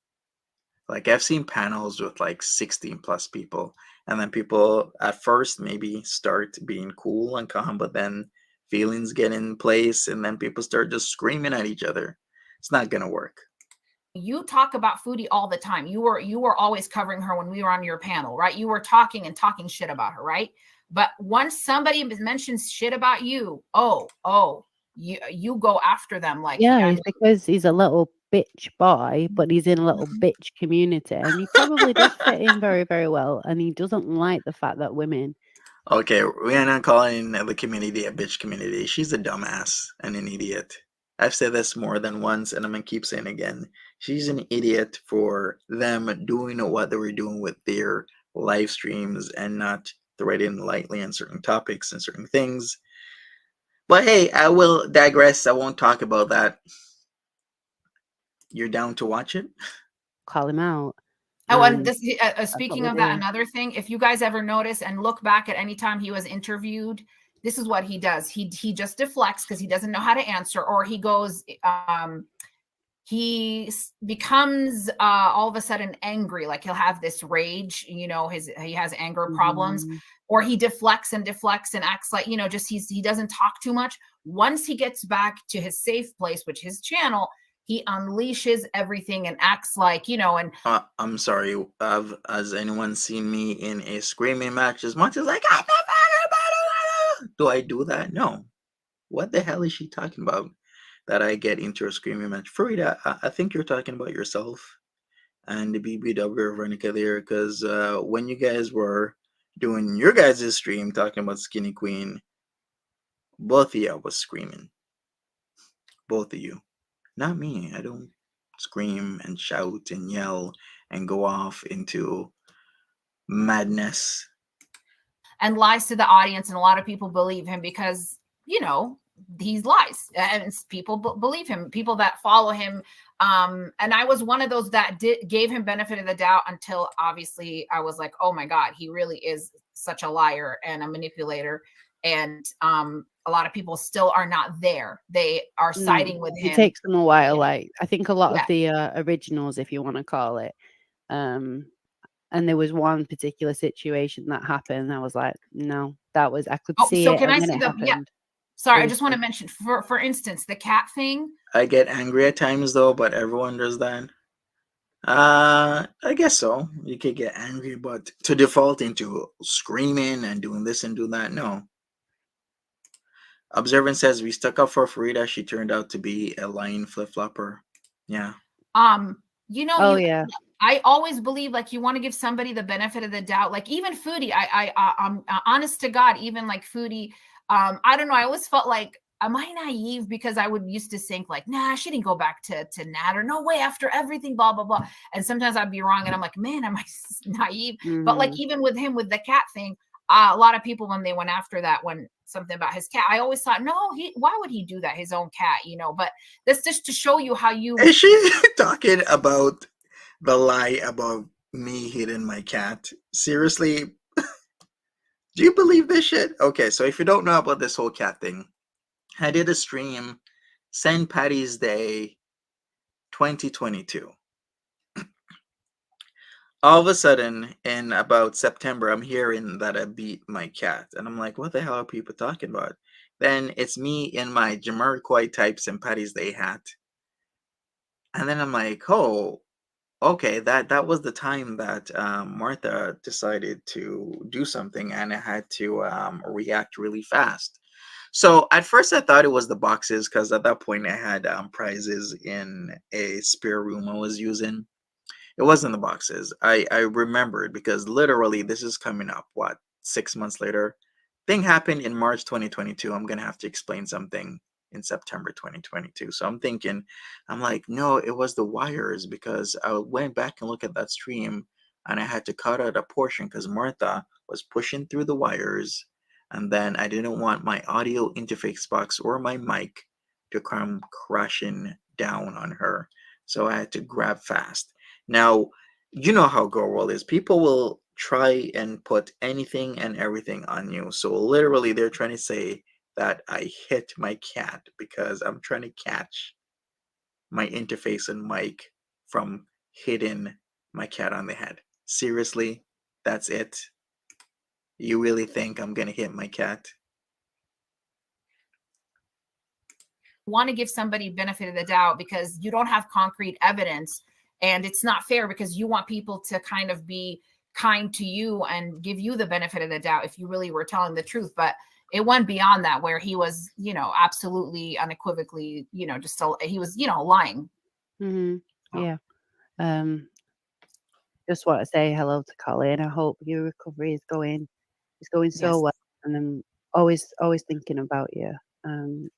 Like I've seen panels with like 16 plus people, and then people at first maybe start being cool and calm, but then feelings get in place, and then people start just screaming at each other. It's not gonna work. you talk about Foodie all the time. You were always covering her when we were on your panel, right? You were talking shit about her, right? But once somebody mentions shit about you, you go after them like Yeah, it's because he's a little bitch boy, but he's in a little bitch community, and he probably does fit in very, very well. And he doesn't like the fact that women. Okay, we're not calling the community a bitch community. She's a dumbass and an idiot. I've said this more than once, and I'm gonna keep saying again. She's an idiot for them doing what they were doing with their live streams and not threading lightly on certain topics and certain things. But hey, I will digress. I won't talk about that. You're down to watch it? Call him out. Oh, and And this speaking we of that, do. another thing, if you guys ever notice and look back at any time he was interviewed, this is what he does. He just deflects because he doesn't know how to answer, or he goes, he becomes all of a sudden angry, like he'll have this rage, you know, he has anger problems, Mhm. or he deflects and acts like, you know, just he doesn't talk too much. Once he gets back to his safe place, which his channel, he unleashes everything and acts like, you know, and I'm sorry. Has anyone seen me in a screaming match as much as like, do I do that? No. What the hell is she talking about? That I get into a screaming match. Farida, I think you're talking about yourself and the BBW Veronica there, because when you guys were doing your guys' stream talking about Skinny Queen, both of you was screaming. Both of you. Not me. I don't scream and shout and yell and go off into madness. and lies to the audience, and a lot of people believe him because, you know, he lies, and people believe him, people that follow him. And I was one of those that gave him benefit of the doubt until obviously I was like, oh my god, he really is such a liar and a manipulator. And a lot of people still are not there. They are siding with him. It takes them a while. Yeah. Like I think a lot Yeah. of the originals, if you want to call it, and there was one particular situation that happened. I was like, no, that was, I could see So it, can I and then see it the happened. Sorry, It I was just want to good. mention, for instance, the cat thing. I get angry at times though, but everyone does that. I guess so. You could get angry, but to default into screaming and doing this and doing that, no. Observant says we stuck up for Farida. She turned out to be a lying flip flopper. Yeah. You know, Oh yeah. I always believe like you want to give somebody the benefit of the doubt. Like even Foodie, I'm honest to God, even like Foodie, I don't know. I always felt like, am I naive? Because I would used to think like, nah, she didn't go back to Nat, or no way, after everything, blah, blah, blah. And sometimes I'd be wrong. And I'm like, man, am I naive? But like, even with him, with the cat thing, a lot of people, when they went after that, when something about his cat, I always thought, no, why would he do that? His own cat, you know, but that's just to show you how you. Is she talking about the lie about me hitting my cat? Seriously? Do you believe this shit? Okay, so if you don't know about this whole cat thing, I did a stream St. Patty's Day 2022. All of a sudden, in about September, I'm hearing that I beat my cat. And I'm like, what the hell are people talking about? Then it's me in my Jamiroquai type St. Patty's Day hat. And then I'm like, oh, okay, that was the time that Martha decided to do something, and I had to react really fast. So at first I thought it was the boxes, because at that point I had prizes in a spare room I was using. It wasn't the boxes. I remembered because literally this is coming up, what, 6 months later? Thing happened in March 2022. I'm gonna have to explain something in September 2022. So I'm thinking, I'm like, no, it was the wires because I went back and looked at that stream and I had to cut out a portion because Martha was pushing through the wires, and then I didn't want my audio interface box or my mic to come crashing down on her. So I had to grab fast. Now, you know how Girl World is. People will try and put anything and everything on you. So literally, they're trying to say that I hit my cat because I'm trying to catch my interface and mic from hitting my cat on the head. Seriously, that's it? You really think I'm gonna hit my cat? Want to give somebody benefit of the doubt because you don't have concrete evidence, and it's not fair because you want people to kind of be kind to you and give you the benefit of the doubt if you really were telling the truth. But it went beyond that, where he was, absolutely unequivocally, he was, lying. Mm-hmm. Oh. Yeah. Just want to say hello to Colin. I hope your recovery is going so Yes. well, and I'm always thinking about you. When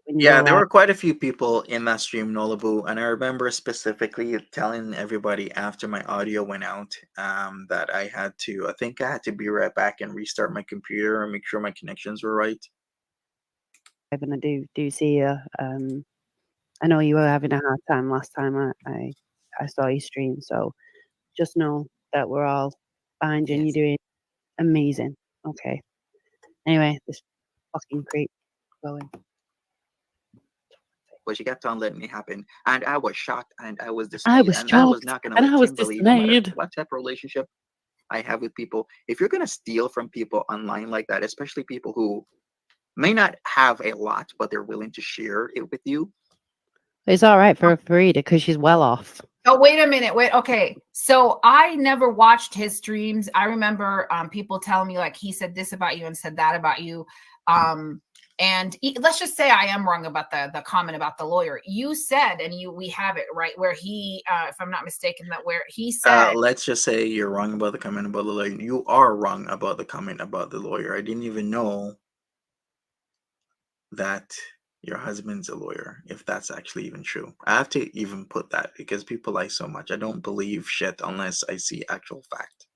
Yeah, you're there alive. were quite a few people in that stream, Nolabu, and I remember specifically telling everybody after my audio went out that I think I had to be right back and restart my computer and make sure my connections were right. And I do see you. I know you were having a hard time last time I saw you stream, so just know that we're all behind you and Yes. you're doing amazing. Okay. Anyway, this fucking creep going. But she kept on letting it happen, and I was shocked and I was I dismayed, was and I was shocked not gonna and let I was Kimberly, no matter dismayed. what type of relationship I have with people, if you're gonna steal from people online like that, especially people who may not have a lot, but they're willing to share it with you. It's all right for Farida because she's well off. Oh, wait a minute. Wait. Okay. So I never watched his streams. I remember people telling me like he said this about you and said that about you. Let's just say I am wrong about the comment about the lawyer. You said, and we have it right where he, if I'm not mistaken, that where he said, Let's just say you're wrong about the comment about the lawyer. You are wrong about the comment about the lawyer. I didn't even know that your husband's a lawyer, if that's actually even true. I have to even put that because people lie so much. I don't believe shit unless I see actual fact.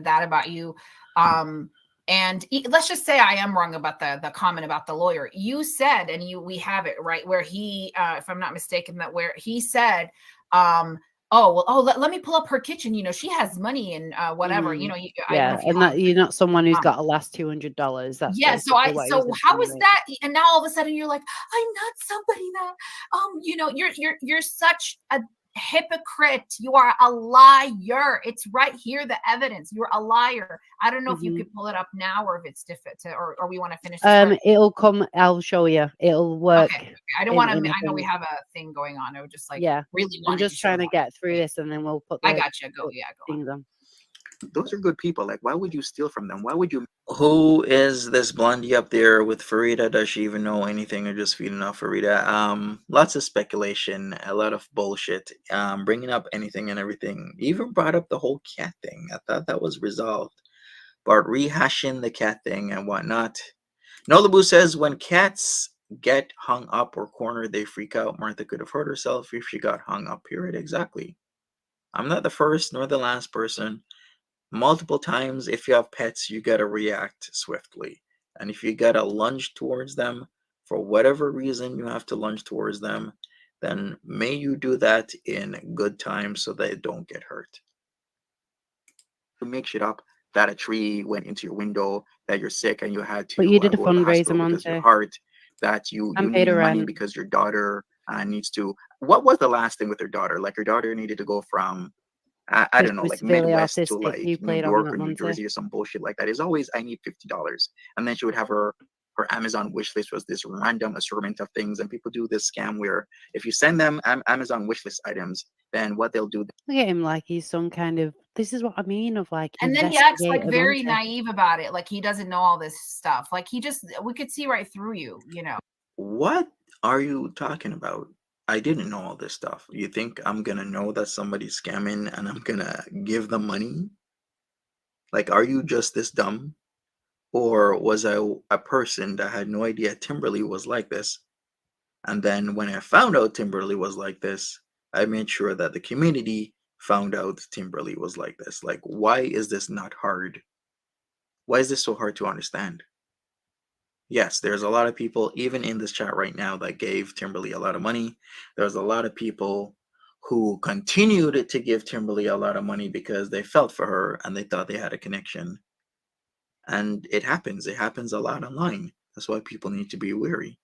that about you. Let's just say I am wrong about the comment about the lawyer. You said, and we have it right where he, if I'm not mistaken, that where he said, let me pull up her kitchen. She has money and whatever. Mm, I don't know yeah, if you and have. that you're not someone who's got a last $200. That's Yeah, basically what he was how is insinuating. that? And now all of a sudden you're like, I'm not somebody that you're such a hypocrite. You are a liar. It's right here, the evidence. You're a liar. I don't know if you could pull it up now or if it's different or we want to finish this. It'll come. I'll show you. It'll work. Okay. I don't want to. I know we thing. have a thing going on. I would just like Yeah, really I'm wanted just to show trying to more. get through this, and then we'll put. I got you. Go. Yeah. Go on. Things on. Those are good people. Like, why would you steal from them? Why would you? Who is this blondie up there with Farida? Does she even know anything or just feeding off Farida? Lots of speculation, a lot of bullshit. Bringing up anything and everything. Even brought up the whole cat thing. I thought that was resolved, but rehashing the cat thing and whatnot. Nolabu says when cats get hung up or cornered, they freak out. Martha could have hurt herself if she got hung up. Period. Exactly. I'm not the first nor the last person. Multiple times, if you have pets, you gotta react swiftly. And if you gotta lunge towards them, for whatever reason you have to lunge towards them, then may you do that in good time so they don't get hurt. To make shit up that a tree went into your window, that you're sick and you had But to you did a go to the fundraiser, hospital because of your Monty. heart, that you And need paid her money rent. because your daughter needs to. What was the last thing with your daughter? Like your daughter needed to go from I don't know, She's like severely Midwest to autistic. like You New played on York that, or New Monty. Jersey or some bullshit like that. It's always I need $50, and then she would have her Amazon wish list was this random assortment of things, and people do this scam where if you send them Amazon wish list items, then what they'll do. Look at him like he's some kind of. This is what I mean of like. And then he acts like investigator, very Monty. naive about it, like he doesn't know all this stuff. Like we could see right through you. What are you talking about? I didn't know all this stuff. You think I'm gonna know that somebody's scamming and I'm gonna give them money? Like, are you just this dumb? Or was I a person that had no idea Timberly was like this? And then when I found out Timberly was like this, I made sure that the community found out Timberly was like this. Like, why is this not hard? Why is this so hard to understand? Yes, there's a lot of people, even in this chat right now, that gave Timberly a lot of money. There's a lot of people who continued to give Timberly a lot of money because they felt for her and they thought they had a connection. And it happens. It happens a lot online. That's why people need to be wary.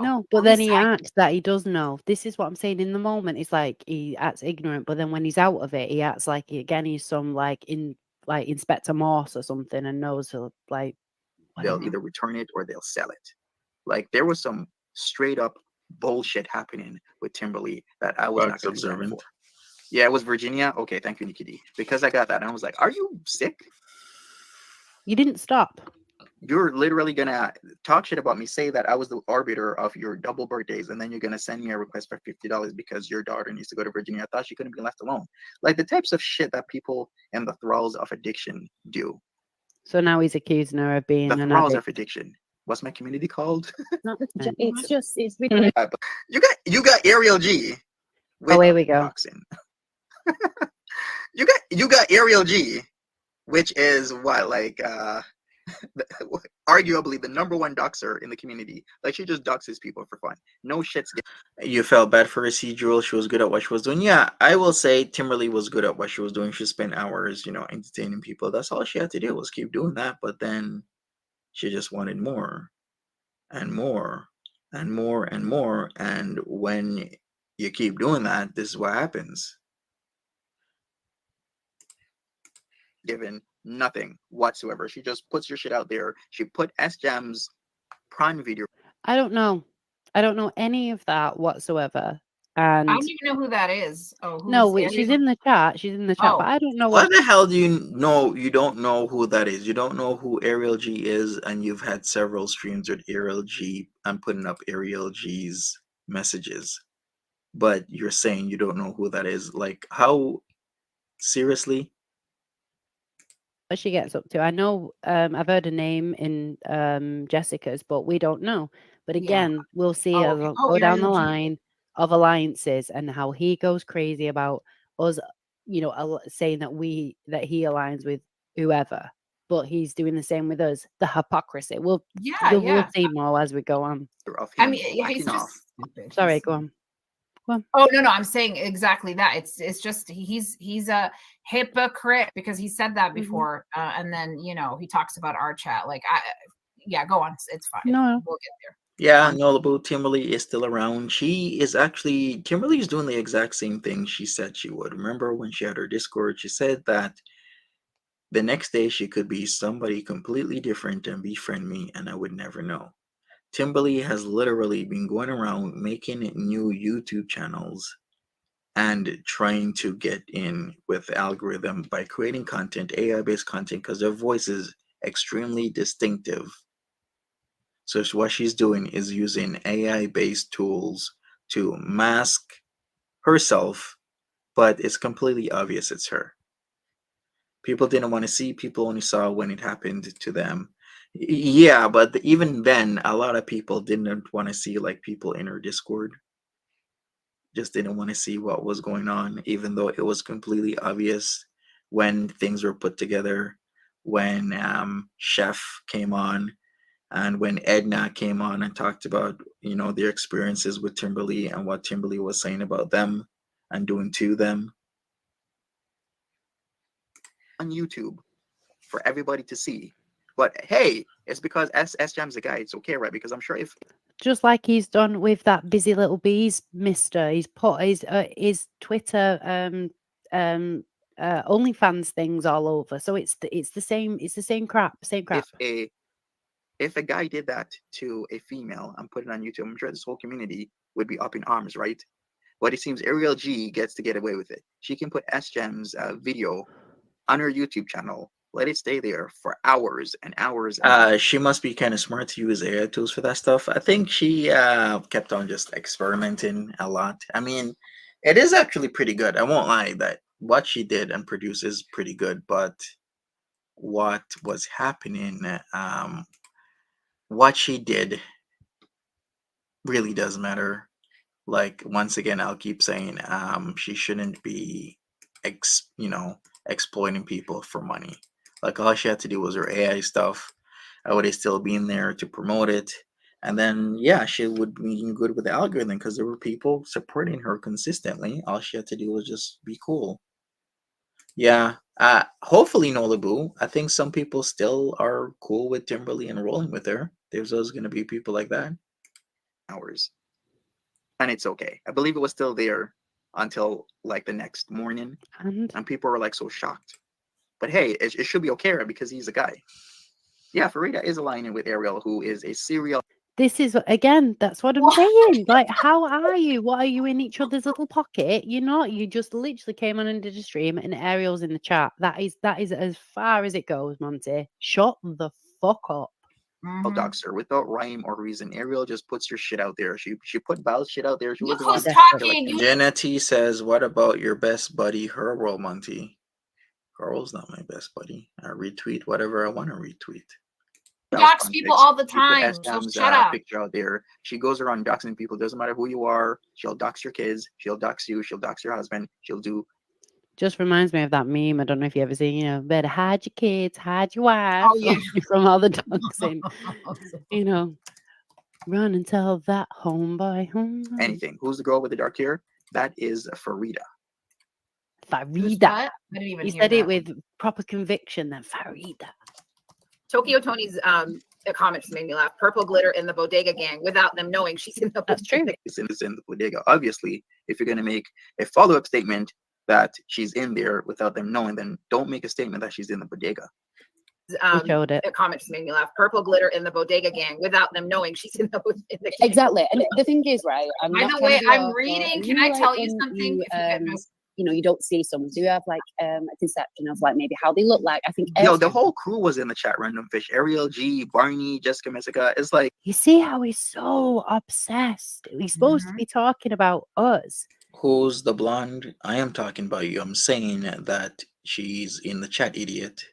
No, but then he acts that he does know. This is what I'm saying. In the moment, it's like he acts ignorant, but then when he's out of it, he acts like he's some like Inspector Morse or something, and knows he'll like They'll either return it or they'll sell it. Like, there was some straight up bullshit happening with Timberly that I was not going to stand for. Yeah, it was Virginia. Okay, thank you, Nikki D. Because I got that, and I was like, "Are you sick? You didn't stop. You're literally gonna talk shit about me, say that I was the arbiter of your double birthdays, and then you're gonna send me a request for $50 because your daughter needs to go to Virginia. I thought she couldn't be left alone." Like, the types of shit that people in the thralls of addiction do. So now he's accusing her of being The an thralls addict. of addiction. What's my community called? Not the, Right. it's really You got Ariel G. With Oh, here we go. toxin. you got Ariel G, which is what, like, arguably the number one doxer in the community. Like, she just doxes people for fun. No shit's You felt bad for Recedural. She was good at what she was doing. Yeah, I will say Timberly was good at what she was doing. She spent hours, entertaining people. That's all she had to do, was keep doing that. But then she just wanted more and more and more and more. And when you keep doing that, this is what happens. Given nothing whatsoever. She just puts your shit out there. She put S Jam's Prime Video. I don't know. I don't know any of that whatsoever. I And don't even know who that is. Oh, who's no, she's in the chat. She's in the chat, but Oh. I don't know What what. the hell do you know? You don't know who that is. You don't know who Ariel G is, and you've had several streams with Ariel G. I'm putting up Ariel G's messages, but you're saying you don't know who that is. Like, how? Seriously? What she gets up to. I know I've heard a name in Jessica's, but we don't know. But again, we'll see as we'll go down the line of alliances and how he goes crazy about us, saying that he aligns with whoever, but he's doing the same with us. The hypocrisy. We'll see more as we go on. I mean, he's just stupid. Sorry, go on. Oh no, I'm saying exactly that. It's just he's a hypocrite because he said that before, and then he talks about our chat. Like, go on. It's fine. No, we'll get there. Yeah, Nolabu, Timberly is still around. Timberly is doing the exact same thing she said she would. Remember when she had her Discord, she said that the next day she could be somebody completely different and befriend me, and I would never know. Timberly has literally been going around making new YouTube channels and trying to get in with the algorithm by creating content, AI-based content, because their voice is extremely distinctive. So what she's doing is using AI-based tools to mask herself, but it's completely obvious it's her. People didn't want to see, people only saw when it happened to them. Yeah, but even then, a lot of people didn't want to see, like, people in her Discord. Just didn't want to see what was going on, even though it was completely obvious when things were put together, when Chef came on, and when Edna came on and talked about, their experiences with Timberly and what Timberly was saying about them and doing to them. On YouTube for everybody to see. But hey, it's because S Jam's a guy. It's okay, right? Because I'm sure if just like he's done with that Busy Little Bees mister, he's put his Twitter OnlyFans things all over. So it's the same crap. If a guy did that to a female and put it on YouTube, I'm sure this whole community would be up in arms, right? But it seems Ariel G gets to get away with it. She can put S Jam's video on her YouTube channel let it stay there for hours and hours. She must be kind of smart to use AI tools for that stuff. I think she kept on just experimenting a lot. I mean, it is actually pretty good. I won't lie that what she did and produced is pretty good, but what was happening, what she did really does matter. Like once again, I'll keep saying, she shouldn't be, exploiting people for money. Like all she had to do was her AI stuff. I would have still been there to promote it, and then yeah, she would be good with the algorithm because there were people supporting her consistently. All she had to do was just be cool. Yeah. Hopefully Nolabu. I think some people still are cool with Timberly and rolling with her. There's always gonna be people like that. Hours. And it's okay. I believe it was still there until like the next morning, And and people were like so shocked. But hey, it should be okay, right? Because he's a guy. Yeah, Farida is aligning with Ariel, who is a serial. this is again, that's what I'm What? saying. Like, how are you? What are you in each other's little pocket? You're not. You just literally came on and did a stream, and Ariel's in the chat. That is as far as it goes, Monty. Shut the fuck up. Mhm. Doxer without rhyme or reason. Ariel just puts her shit out there. She put Val's shit out there. She Look wasn't who's on talking. You Jenna T says, "What about your best buddy, Herworld Monty?" Carl's not my best buddy. I retweet whatever I want to retweet. dox people all the time. So Sam's shut up. picture out there. She goes around doxing people. Doesn't matter who you are. She'll dox your kids. She'll dox you. She'll dox your husband. She'll do. Just reminds me of that meme. I don't know if you ever seen, better hide your kids, hide your wife Oh, yeah. from all the doxing. Run and tell that homeboy. Anything. Who's the girl with the dark hair? That is Farida. Who's Farida. what? I didn't even He hear said it that. with proper conviction. Then Farida. Tokyo Tony's comments made me laugh. Purple glitter in the bodega gang without them knowing she's in the That's true. bodega. Is in the bodega. Obviously, if you're gonna make a follow-up statement that she's in there without them knowing, then don't make a statement that she's in the bodega. We showed it. A comment just made me laugh. Purple glitter in the bodega gang without them knowing she's in the gang. Exactly. And the thing is, right, I'm By not the trying way, to be I'm awful. reading. You Can I know, tell like, you when something? you, If you get this- you don't see someone, do you have like a conception of like maybe how they look like? I think Yo, the whole crew was in the chat. Random Fish, Ariel G, Barney, Jessica Messica. It's like, You see how he's so obsessed. He's supposed to be talking about us. Who's the blonde? I am talking about you. I'm saying that she's in the chat, idiot.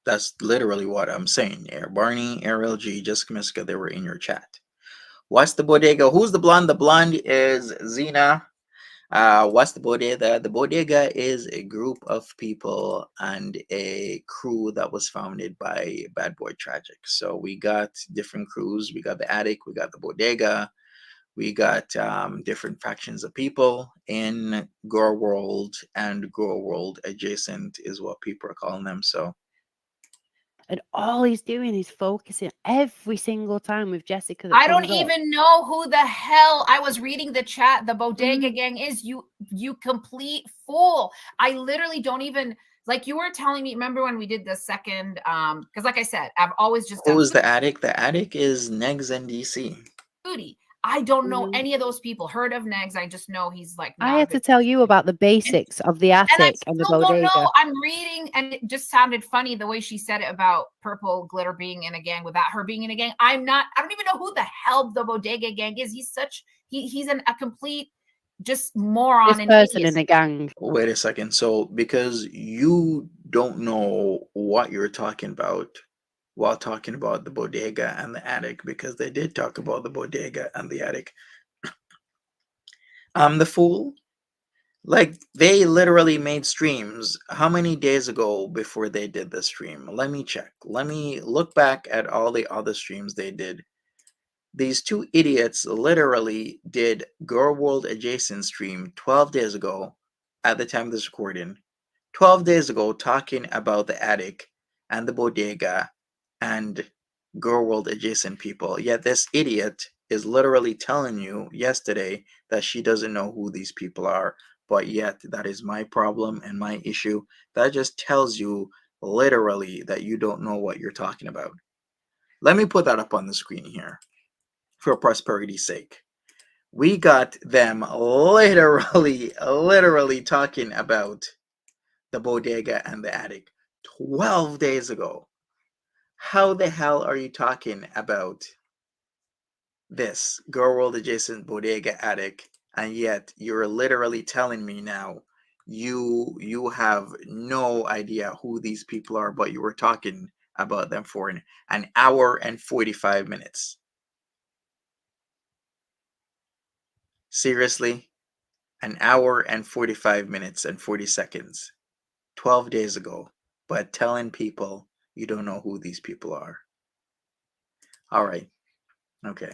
That's literally what I'm saying. Barney, Ariel G, Jessica Miska, they were in your chat. What's the bodega? Who's the blonde? The blonde is Zena. What's the bodega? The bodega is a group of people and a crew that was founded by Bad Boy Tragic. So we got different crews. We got the attic. We got the bodega. We got different factions of people in Girl World, and Girl World adjacent is what people are calling them. So And all he's doing is focusing every single time with Jessica. That I don't comes up. even know who the hell I was reading the chat. The bodega gang is you complete fool. I literally don't even like you were telling me. Remember when we did the second? Because like I said, I've always just who done is the attic? The attic is Negs and DC. foodie. I don't know Mhm. any of those people. Heard of Negs? I just know he's like. I not a had to good tell you about the basics of the And I attic and the still don't bodega. know. I'm reading, and it just sounded funny the way she said it about Purple Glitter being in a gang without her being in a gang. I don't even know who the hell the bodega gang is. He's a complete just moron This and person idiot. in a gang. Wait a second. So because you don't know what you're talking about while talking about the bodega and the attic, because they did talk about the bodega and the attic. I'm the fool. Like they literally made streams how many days ago before they did the stream? Let me check. Let me look back at all the other streams they did. These two idiots literally did Girl World Adjacent stream 12 days ago at the time of this recording. 12 days ago talking about the attic and the bodega and Girl World Adjacent people. Yet this idiot is literally telling you yesterday that she doesn't know who these people are. But yet that is my problem and my issue. That just tells you literally that you don't know what you're talking about. Let me put that up on the screen here for prosperity's sake. We got them literally talking about the bodega and the attic 12 days ago. How the hell are you talking about this Girl World adjacent bodega attic, and yet you're literally telling me now you have no idea who these people are, but you were talking about them for an hour and 45 minutes? Seriously? An hour and 45 minutes and 40 seconds 12 days ago, but telling people you don't know who these people are. All right. Okay.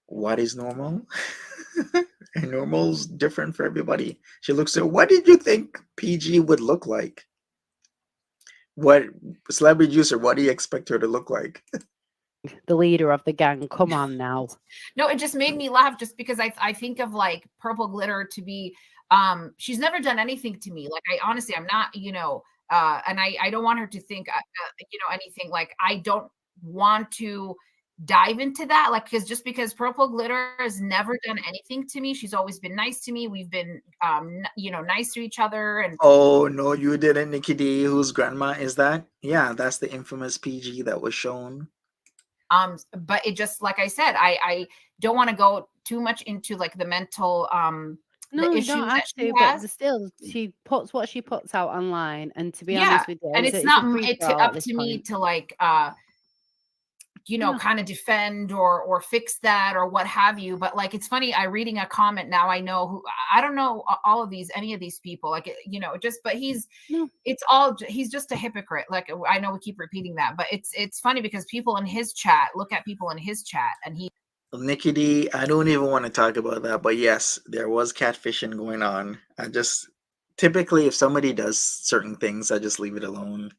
What is normal? And normal's different for everybody. She looks at, what did you think PG would look like? What celebrity juicer, what do you expect her to look like? The leader of the gang. Come on now. No, it just made me laugh just because I think of like Purple Glitter to be she's never done anything to me. Like I honestly I'm not, and I don't want her to think anything. Like I don't want to dive into that, like because Purple Glitter has never done anything to me. She's always been nice to me. We've been nice to each other. And Oh no, you didn't, Nikki D. Whose grandma is that? Yeah, that's the infamous PG that was shown. But it just, like I said, I don't want to go too much into like the mental No, the you don't issues have that she to, has. but still, she puts what she puts out online, and to be Yeah, honest with you, and it's it's a not free it's for all at up this to me point. to like Yeah. kind of defend or fix that or what have you. But like it's funny, I reading a comment now, I know who, I don't know all of these, any of these people, like just, but No. he's just a hypocrite. Like I know we keep repeating that, but it's funny because people in his chat look at people in his chat and he Nikki D, I don't even want to talk about that, but yes, there was catfishing going on. I just typically, if somebody does certain things, I just leave it alone.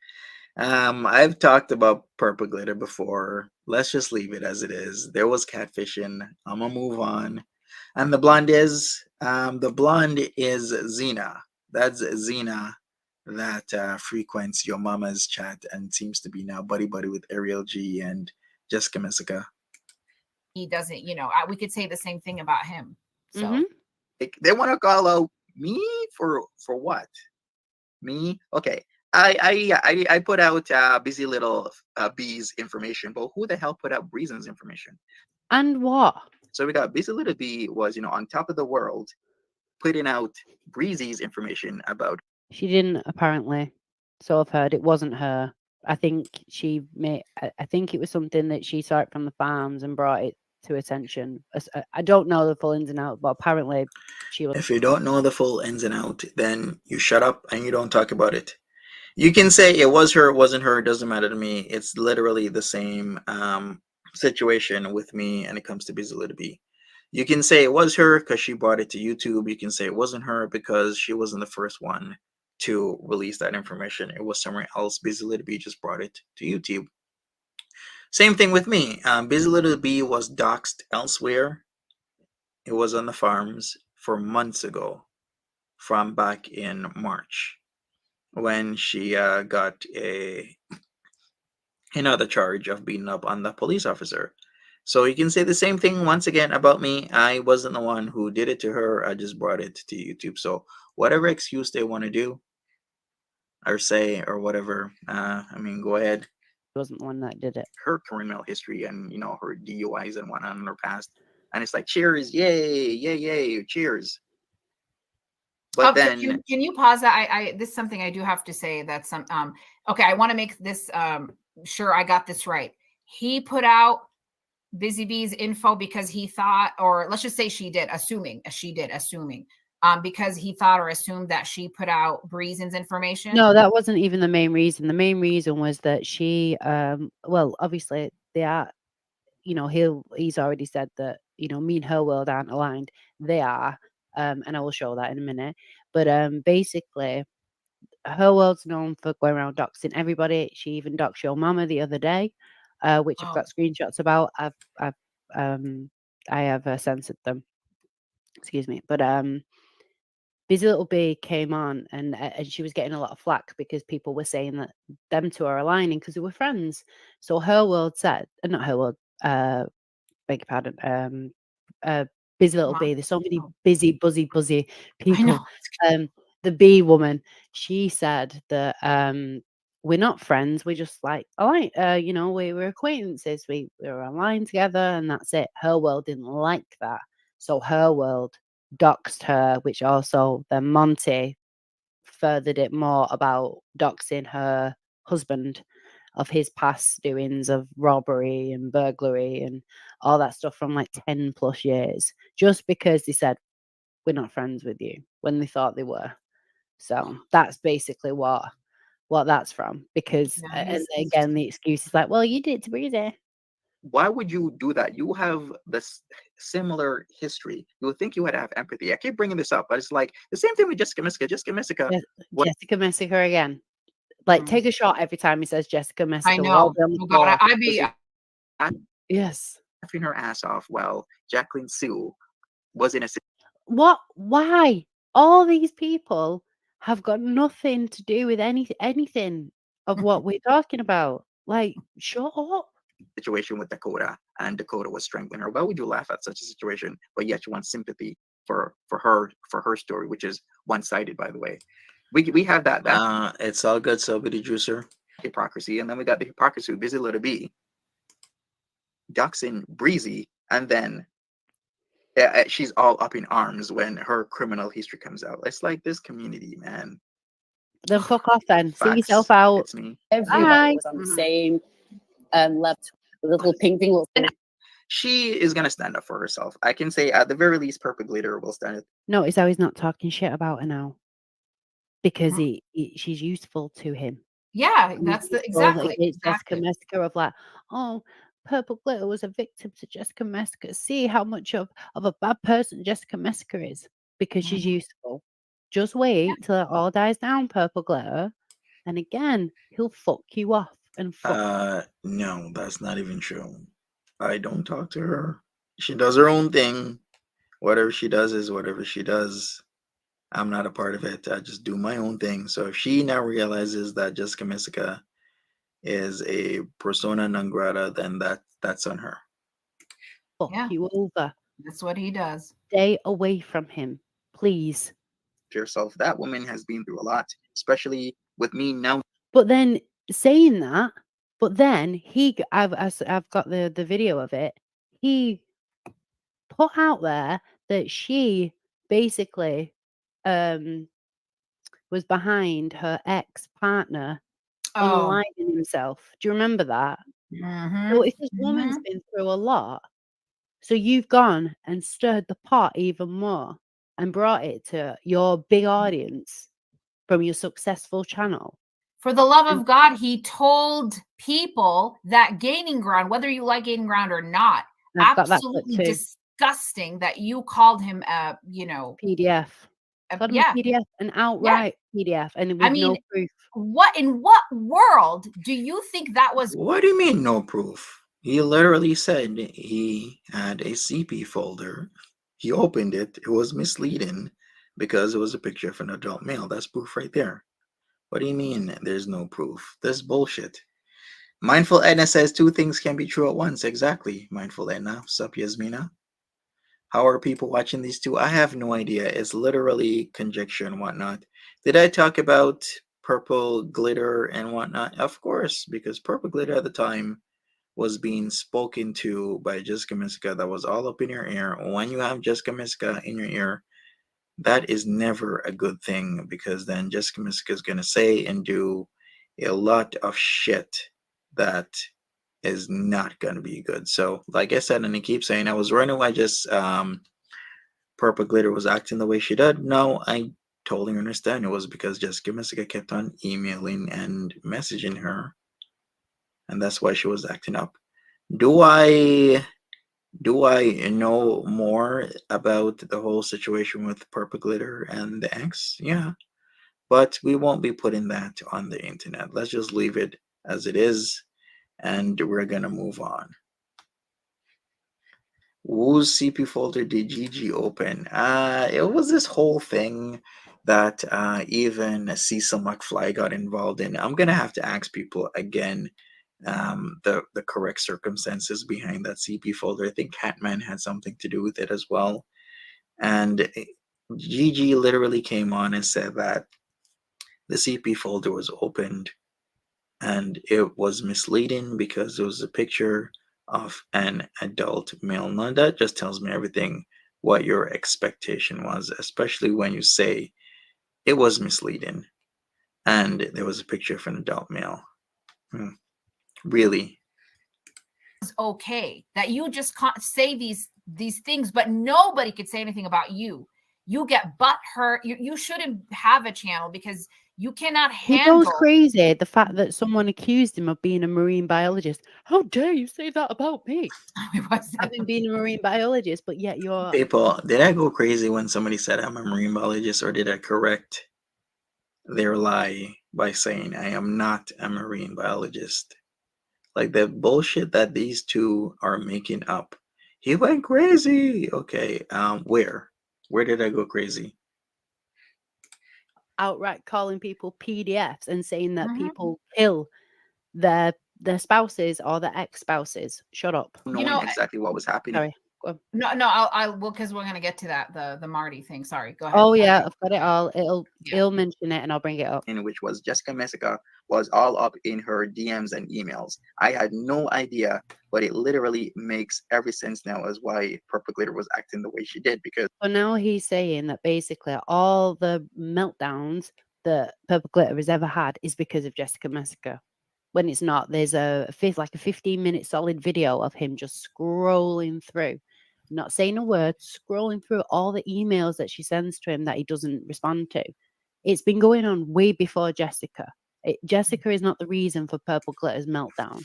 I've talked about Purple Glitter before. Let's just leave it as it is. There was catfishing. I'm gonna move on. And the blonde is Xena. That's Xena that frequents your mama's chat and seems to be now buddy buddy with Ariel G and Jessica Messica. doesn't, we could say the same thing about him. So Mm-hmm. They want to call out me for what? Me? Okay. I put out busy little bees information, but who the hell put out Breezen's information? And what? So we got busy little bee was on top of the world, putting out Breezy's information about. She didn't apparently. So I've heard it wasn't her. I think she made. I think it was something that she saw it from the farms and brought it to attention. I don't know the full ins and outs, but apparently she was. If you don't know the full ins and out, then you shut up and you don't talk about it. You can say it was her, it wasn't her, it doesn't matter to me. It's literally the same situation with me and it comes to Busy Little Bee. You can say it was her because she brought it to YouTube. You can say it wasn't her because she wasn't the first one to release that information. It was somewhere else. Busy Little Bee just brought it to YouTube. Same thing with me. Busy Little Bee was doxxed elsewhere. It was on the farms for months ago, from back in March, when she got another charge of beating up on the police officer. So you can say the same thing once again about me. I wasn't the one who did it to her. I just brought it to YouTube. So whatever excuse they want to do or say or whatever, go ahead. Wasn't the one that did it. Her criminal history and her DUIs and whatnot in her past, and it's like cheers, yay, yay, yay, cheers. But then can you pause that? I this is something I do have to say. That's some okay. I want to make this sure I got this right. He put out Busy Bee's info because he thought, or let's just say assuming because he thought or assumed that she put out Breezen's information. No, that wasn't even the main reason. The main reason was that she, well, obviously they are, he's already said that, me and her world aren't aligned. They are, and I will show that in a minute. But basically, her world's known for going around doxing everybody. She even doxed your mama the other day, which I've got screenshots about. I have censored them. Excuse me, but Busy Little Bee came on and she was getting a lot of flack because people were saying that them two are aligning because they were friends. So her world said, not her world, beg your pardon, Busy little Come on. bee. There's so many Oh. busy, buzzy I people. know. The bee woman, she said that we're not friends. We're just like, all right, you know, we're acquaintances. We were online together, and that's it. Her world didn't like that, so her world doxed her, which also then Monty furthered it more about doxing her husband of his past doings of robbery and burglary and all that stuff from like 10 plus years, just because they said we're not friends with you when they thought they were. So that's basically what that's from. Because Yeah, and he's again, the excuse is like, well, you did it to Breezy. Why would you do that? You have this similar history. You would think you would have empathy. I keep bringing this up, but it's like the same thing with Jessica Miska. Jessica Miska, what Jessica Messica again. Like, Mm. take a shot every time he says Jessica I Messica. We'll know. all be on the Oh God, floor. I'd be. Yes. laughing her ass off while Jacqueline Sue was in a What? Why? All these people have got nothing to do with anything of what we're talking about. Like, shut up. situation with Dakota, and Dakota was strangling her. Why would you laugh at such a situation, but yet you want sympathy for her story, which is one-sided, by the way. We have that It's all good, Sobe the Juicer. hypocrisy, and then we got the hypocrisy with Busy Little B, doxing Breezy, and then she's all up in arms when her criminal history comes out. It's like this community, man. Then fuck off then. See Facts. yourself out. It's me. Everybody Bye. was on the same level. The little pink thing will She is gonna stand up for herself. I can say at the very least, Purple Glitter will stand up. Notice how he's not talking shit about her now. Because she's useful to him. Yeah, He's that's the useful exactly. against Jessica Exactly. Messica of like, oh, Purple Glitter was a victim to Jessica Messica. See how much of a bad person Jessica Messica is because she's Mhm. useful. Just wait till it all dies down, Purple Glitter, and again he'll fuck you off and fuck. No, that's not even true. I don't talk to her. She does her own thing. Whatever she does is whatever she does. I'm not a part of it. I just do my own thing. So if she now realizes that Jessica Messica is a persona non grata, then that's on her. Fuck Yeah. you over. That's what he does. Stay away from him, please. Yourself. That woman has been through a lot, especially with me now. But then saying that, but then I've got the video of it. He put out there that she basically was behind her ex-partner Oh. unaliving himself. Do you remember that? Mm-hmm. So if this woman's been through a lot, so you've gone and stirred the pot even more and brought it to your big audience from your successful channel. For the love of God, he told people that gaining ground, whether you like gaining ground or not, I've got that clip absolutely too. disgusting that you called him a, PDF. Got him yeah. a PDF, an outright PDF, and with no proof. In what world do you think that was? What do you mean no proof? He literally said he had a CP folder. He opened it. It was misleading because it was a picture of an adult male. That's proof right there. What do you mean there's no proof? That's bullshit. Mindful Edna says two things can be true at once. Exactly, Mindful Edna. Sup, Yasmina? How are people watching these two? I have no idea. It's literally conjecture and whatnot. Did I talk about Purple Glitter and whatnot? Of course, because Purple Glitter at the time was being spoken to by Jessica Messica. That was all up in your ear. When you have Jessica Messica in your ear, that is never a good thing because then Jessica Messica is going to say and do a lot of shit that is not going to be good. So, like I said, and I keep saying, I was running why just Purple Glitter was acting the way she did. No, I totally understand. It was because Jessica Messica kept on emailing and messaging her, and that's why she was acting up. Do I know more about the whole situation with Purple Glitter and the ex? Yeah, but we won't be putting that on the internet. Let's just leave it as it is, and we're gonna move on. Whose CP folder did Gigi open? It was this whole thing that even Cecil McFly got involved in. I'm gonna have to ask people again the correct circumstances behind that CP folder. I think Catman had something to do with it as well. And Gigi literally came on and said that the CP folder was opened and it was misleading because there was a picture of an adult male. Now that just tells me everything what your expectation was, especially when you say it was misleading and there was a picture of an adult male. Really? It's okay that you just can't say these things, but nobody could say anything about you. You get butt hurt. You shouldn't have a channel because you cannot He handle. goes crazy. The fact that someone accused him of being a marine biologist. How dare you say that about me? Having been a marine biologist, but yet you're. People, did I go crazy when somebody said I'm a marine biologist, or did I correct their lie by saying I am not a marine biologist? Like the bullshit that these two are making up. He went crazy. Okay, where did I go crazy? Outright calling people PDFs and saying that people kill their spouses or their ex-spouses. Shut up. Knowing exactly what was happening. Sorry. Go on. No, I'll because we're gonna get to that the Marty thing. Sorry, go ahead. Oh yeah, I've got it all. It'll mention it and I'll bring it up. In which was Jessica Messica was all up in her DMs and emails. I had no idea, but it literally makes every sense now as why Purple Glitter was acting the way she did. Because So now he's saying that basically all the meltdowns that Purple Glitter has ever had is because of Jessica Messica. When it's not, there's a 15-minute solid video of him just scrolling through, not saying a word, scrolling through all the emails that she sends to him that he doesn't respond to. It's been going on way before Jessica. Jessica is not the reason for Purple Glitter's meltdown.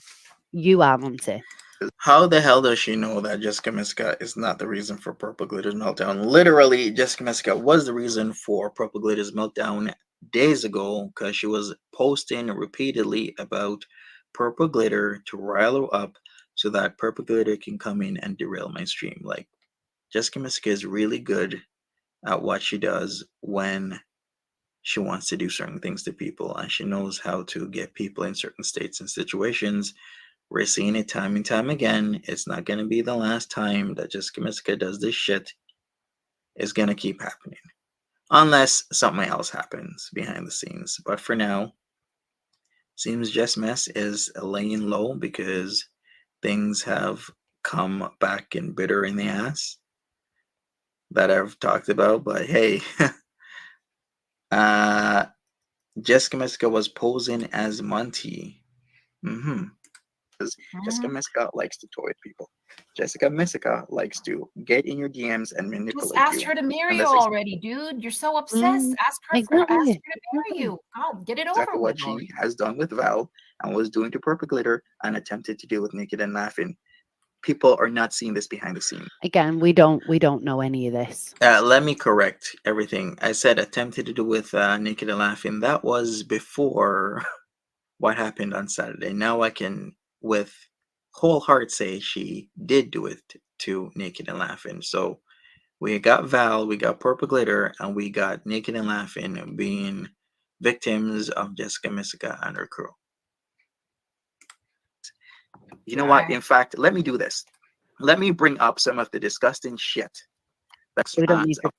You are, Monty. how the hell does she know that Jessica Messica is not the reason for Purple Glitter's meltdown? Literally, Jessica Messica was the reason for Purple Glitter's meltdown days ago because she was posting repeatedly about Purple Glitter to rile her up so that Purple Glitter can come in and derail my stream. Like, Jessica Messica is really good at what she does when she wants to do certain things to people, and she knows how to get people in certain states and situations. We're seeing it time and time again. It's not going to be the last time that Jessica Messica does this shit. It's going to keep happening. Unless something else happens behind the scenes. But for now, seems Jess Mess is laying low because things have come back and bitter in the ass that I've talked about. But hey, Jessica Messica was posing as Monty. Because Jessica Messica likes to toy with people. Jessica Messica likes to get in your DMs and manipulate Just ask you. her to marry you already, dude. You're so obsessed. Ask her to marry you. God, get it exactly over what with. she has done with Val and was doing to Purple Glitter and attempted to deal with Naked and Laughing. People are not seeing this behind the scenes. Again, we don't know any of this. Let me correct everything. I said attempted to do with Naked and Laughing. That was before what happened on Saturday. Now I can, with whole heart, say she did do it to Naked and Laughing. So we got Val, we got Purple Glitter, and we got Naked and Laughing being victims of Jessica Messica and her crew. You know what? In fact, let me do this. Let me bring up some of the disgusting shit. We don't need to.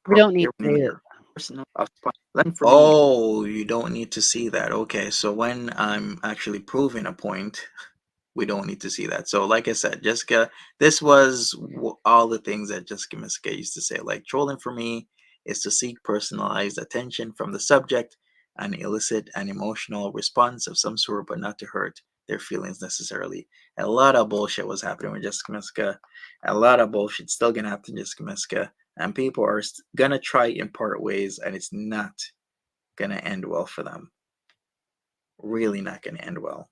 Oh, you don't need to see that. Okay, so when I'm actually proving a point, we don't need to see that. So like I said, Jessica, this was all the things that Jessica Messica used to say. Like, trolling for me is to seek personalized attention from the subject and elicit an emotional response of some sort, but not to hurt their feelings necessarily. A lot of bullshit was happening with Jessica Messica. A lot of bullshit still gonna happen to Jessica Messica. And people are gonna try in part ways, and it's not gonna end well for them. Really not gonna end well.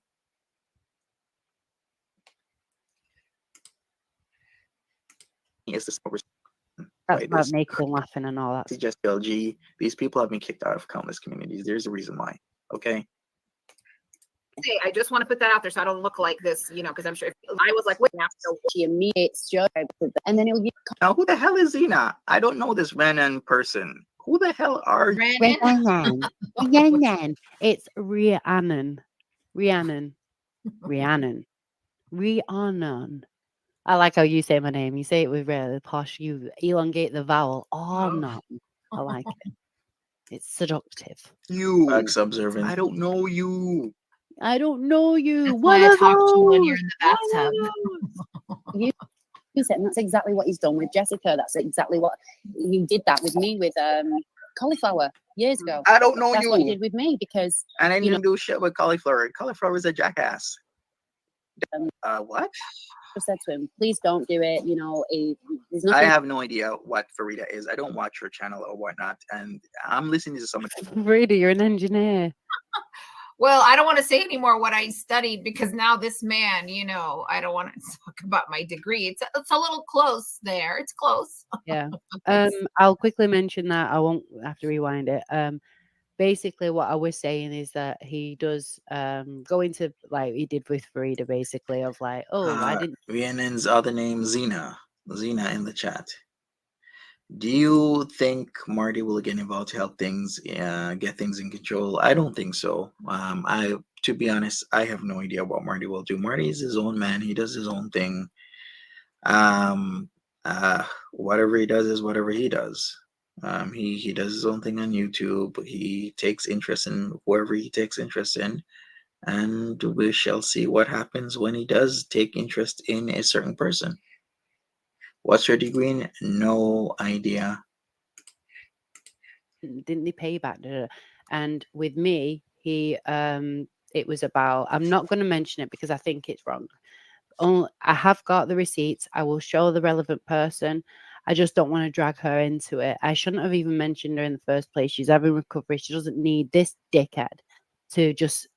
That's about Naked and Laughing and all that. Just LG. These people have been kicked out of countless communities. There's a reason why. Okay. Hey, I just want to put that out there so I don't look like this, because I'm sure if I was like, wait, now she immediates Joe, and then it will be. Now, who the hell is Zena? I don't know this Renan person. Who the hell are you? Rhiannon. It's Rhiannon. Rhiannon. Rhiannon. I like how you say my name. You say it with really posh. You elongate the vowel. Oh, no. I like it. It's seductive. You. Wax observant. I don't know you. I don't know you. That's What why I are talk to you when you're those? in the What bathtub. are those? You said, and that's exactly what he's done with Jessica. That's exactly what he did that with me with cauliflower years ago. I don't know That's what he you. did with me because And I you know, didn't do shit with cauliflower. Cauliflower is a jackass. What? I said to him, please don't do it. You know, there's I nothing. have no idea what Farida is. I don't watch her channel or whatnot. And I'm listening to someone. Farida, you're an engineer. Well, I don't want to say anymore what I studied because now this man, I don't want to talk about my degree. It's a little close there. It's close. Yeah. I'll quickly mention that. I won't have to rewind it. Basically what I was saying is that he does go into like he did with Farida, basically, of like, oh, I didn't. Rhiannon's other name, Zena. Zena in the chat. Do you think Marty will get involved to help things, get things in control? I don't think so. To be honest, I have no idea what Marty will do. Marty is his own man. He does his own thing. Whatever he does is whatever he does. He does his own thing on YouTube. He takes interest in whoever he takes interest in, and we shall see what happens when he does take interest in a certain person. What's your degree in? No idea. Didn't they pay back? And with me, he it was about, I'm not going to mention it because I think it's wrong. I have got the receipts. I will show the relevant person. I just don't want to drag her into it. I shouldn't have even mentioned her in the first place. She's having recovery. She doesn't need this dickhead to just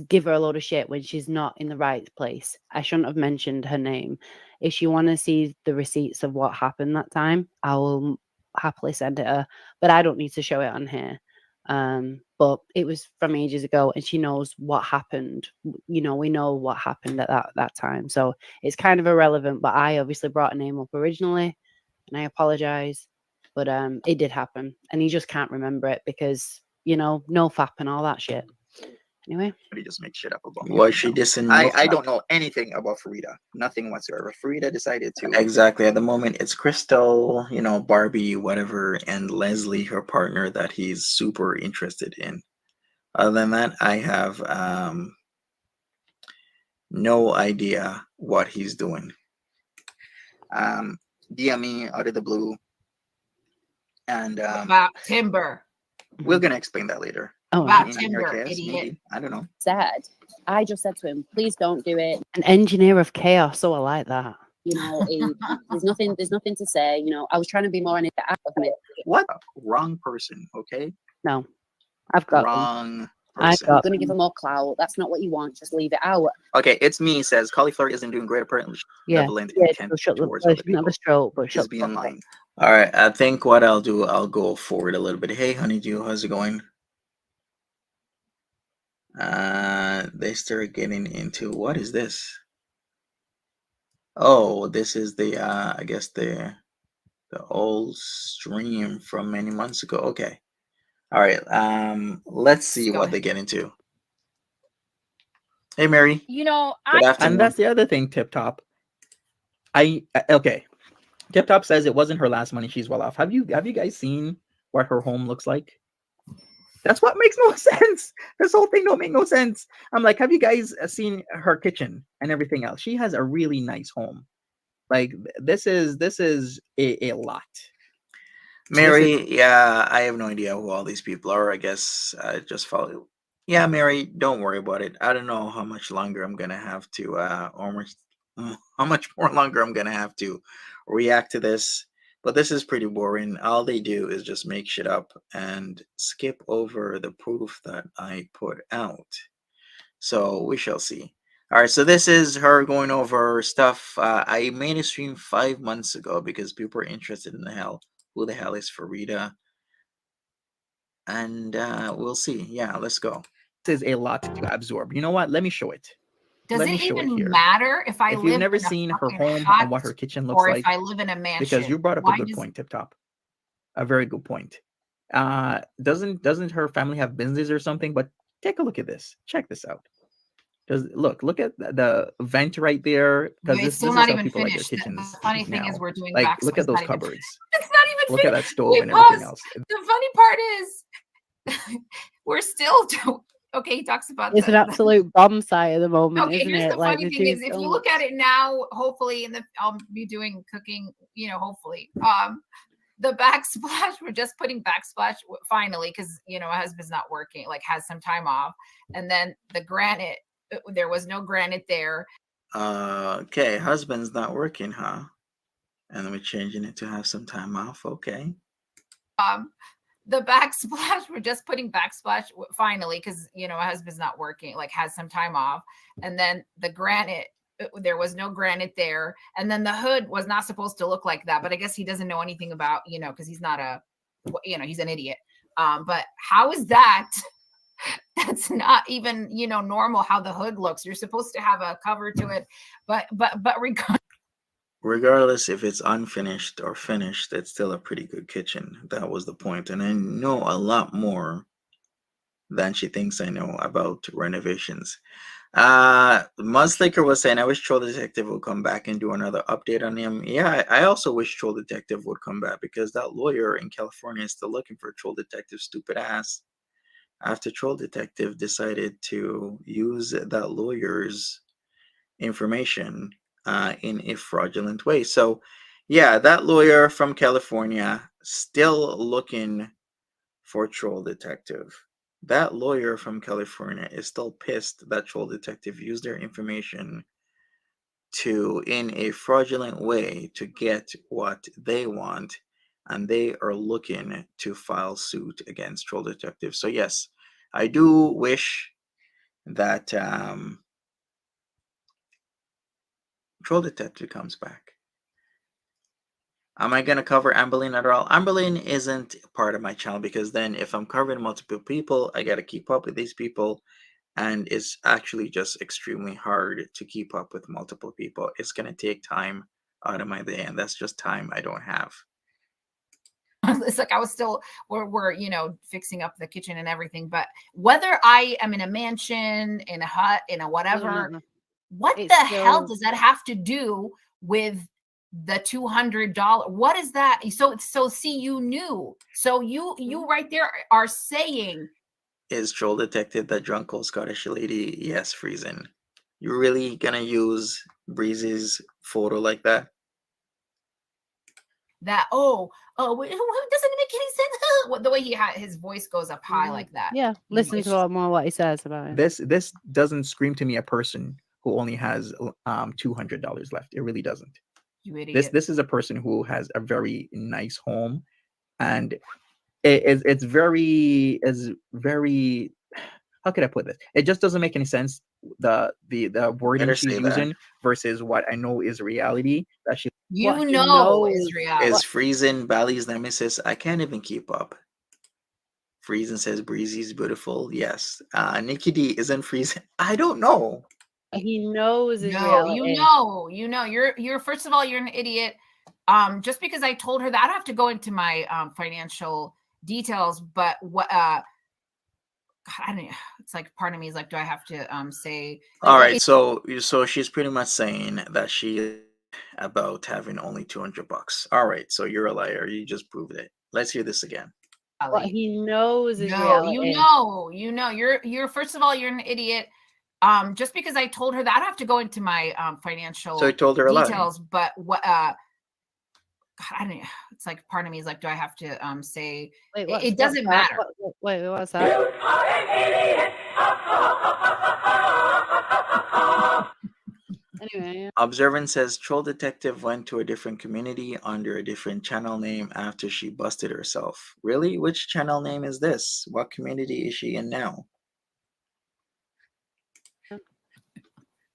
give her a load of shit when she's not in the right place. I shouldn't have mentioned her name. If you want to see the receipts of what happened that time, I will happily send it her, but I don't need to show it on here. But it was from ages ago and she knows what happened. We know what happened at that time. So it's kind of irrelevant, but I obviously brought a name up originally and I apologize. But it did happen and he just can't remember it because, no fap and all that shit. Anyway, He just makes shit up about me. Was she dissing? I don't know anything about Farida. Nothing whatsoever. Farida decided to. Exactly. At the moment, it's Crystal, Barbie, whatever, and Leslie, her partner, that he's super interested in. Other than that, I have no idea what he's doing. DM me out of the blue, and About timber. we're gonna explain that later. oh, About In timber, her case, idiot. maybe. I don't know. Said, I just said to him, please don't do it. an engineer of chaos. So I like that. You know, there's nothing to say. You know, I was trying to be more on it out of me. What? Wrong person. Okay. No, I've got them. Wrong I've person. I'm got going to give him more clout. That's not what you want. Just leave it out. Okay, it's me. Says cauliflower isn't doing great. Apparently, Yeah, benevolent yeah. intent So shut the. towards other Shouldn't have people. a stroke, but shut Just be the in fuck up. line. All right. I think what I'll do, I'll go forward a little bit. Hey, honeydew, how's it going? They start getting into what is this? Oh, this is the I guess the old stream from many months ago. Okay. All right. Let's see Go what ahead. they get into. Hey, Mary. Good And afternoon. that's the other thing, Tip Top. Okay. Tip Top says it wasn't her last money. She's well off. Have you guys seen what her home looks like? That's what makes no sense. This whole thing don't make no sense. I'm like, have you guys seen her kitchen and everything else? She has a really nice home. Like this is a lot. Mary, yeah, I have no idea who all these people are. I guess I just follow. Yeah, Mary, don't worry about it. I don't know how much longer I'm gonna have to, how much more longer I'm gonna have to react to this. But this is pretty boring. All they do is just make shit up and skip over the proof that I put out. So we shall see. All right, so this is her going over stuff. I made a stream 5 months ago because people were interested in who the hell is Farida, and we'll see. Yeah, let's go. This is a lot to absorb. You know what? Let me show it. Does Let me it show it even here. matter if I If live you've never in a seen her fucking home hut and what her kitchen looks or like, if I live in a mansion? because you brought up a Why good does- point, Tip Top. A very good point. Doesn't her family have business or something? But take a look at this. Check this out. Look at the vent right there, because It's this still is not how even people like their finished. The kitchens funny thing is now. we're doing Like, backsplash. look at It's those not even, cupboards. it's not even Look at finished. that stove Wait, and everything pause. else. The funny part is we're still okay. He talks about It's an absolute bomb site at the moment, okay, isn't here's it? the Like, funny they're thing doing is if so you look much. at it now, hopefully I'll be doing cooking, you know, hopefully. The backsplash, we're just putting backsplash finally, because you know my husband's not working, like has some time off. And then the granite, there was no granite there. Okay, husband's not working, huh? And then we're changing it to have some time off. Okay. The backsplash, we're just putting backsplash finally, because you know my husband's not working, like has some time off. And then the granite, there was no granite there. And then the hood was not supposed to look like that, but I guess he doesn't know anything about, you know, because he's not a, you know, he's an idiot. But how is that? That's not even, you know, normal how the hood looks. You're supposed to have a cover to it, but Regardless if it's unfinished or finished, it's still a pretty good kitchen. That was the point. And I know a lot more than she thinks I know about renovations. Mudslicker was saying, I wish Troll Detective would come back and do another update on him. Yeah, I also wish Troll Detective would come back, because that lawyer in California is still looking for Troll Detective's stupid ass. After Troll Detective decided to use that lawyer's information in a fraudulent way. So, yeah, that lawyer from California still looking for Troll Detective. That lawyer from California is still pissed that Troll Detective used their information to, in a fraudulent way, to get what they want, and they are looking to file suit against Troll Detective. So yes, I do wish that Troll Detective comes back. Am I gonna cover Amberlyn at all? Amberlyn isn't part of my channel, because then if I'm covering multiple people, I gotta keep up with these people, and it's actually just extremely hard to keep up with multiple people. It's gonna take time out of my day, and that's just time I don't have. it's like I was still, we're you know, fixing up the kitchen and everything. But whether I am in a mansion, in a hut, in a whatever, what It's the hell still- does that have to do with the $200? What is that? So see, you knew. So you right there are saying, Is Troll Detective that drunk old Scottish lady? Yes, Friesen. You really gonna use Breezy's photo like that? that it doesn't make any sense. The way his voice goes up high like that. Yeah, You know, listen it's to just- more what he says about it. This doesn't scream to me a person who only has $200 left. It really doesn't. you idiot. This is a person who has a very nice home, and it's very how could I put this? It just doesn't make any sense. The wording Better she's say that. using versus what I know is reality. That she You What he know knows is reality. Is Friesen Bally's nemesis? I can't even keep up. Friesen says Breezy's beautiful. Yes. Nikki D isn't Friesen. I don't know. He knows his No, reality. you know, you're first of all, you're an idiot. Just because I told her that, I don't have to go into my financial details, but what I don't know. It's like part of me is like, do I have to say All right, it's- so she's pretty much saying that she about having only $200. All right, so you're a liar. You just proved it. Let's hear this again. What he knows is no, reality. you know, you're first of all, you're an idiot. Just because I told her that, I don't have to go into my financial So I told her a lie. details, but what I don't know. It's like part of me is like, do I have to say Wait, it doesn't matter. Wait, what's that? Anyway, yeah. Observant says Troll Detective went to a different community under a different channel name after she busted herself. Really? Which channel name is this? What community is she in now?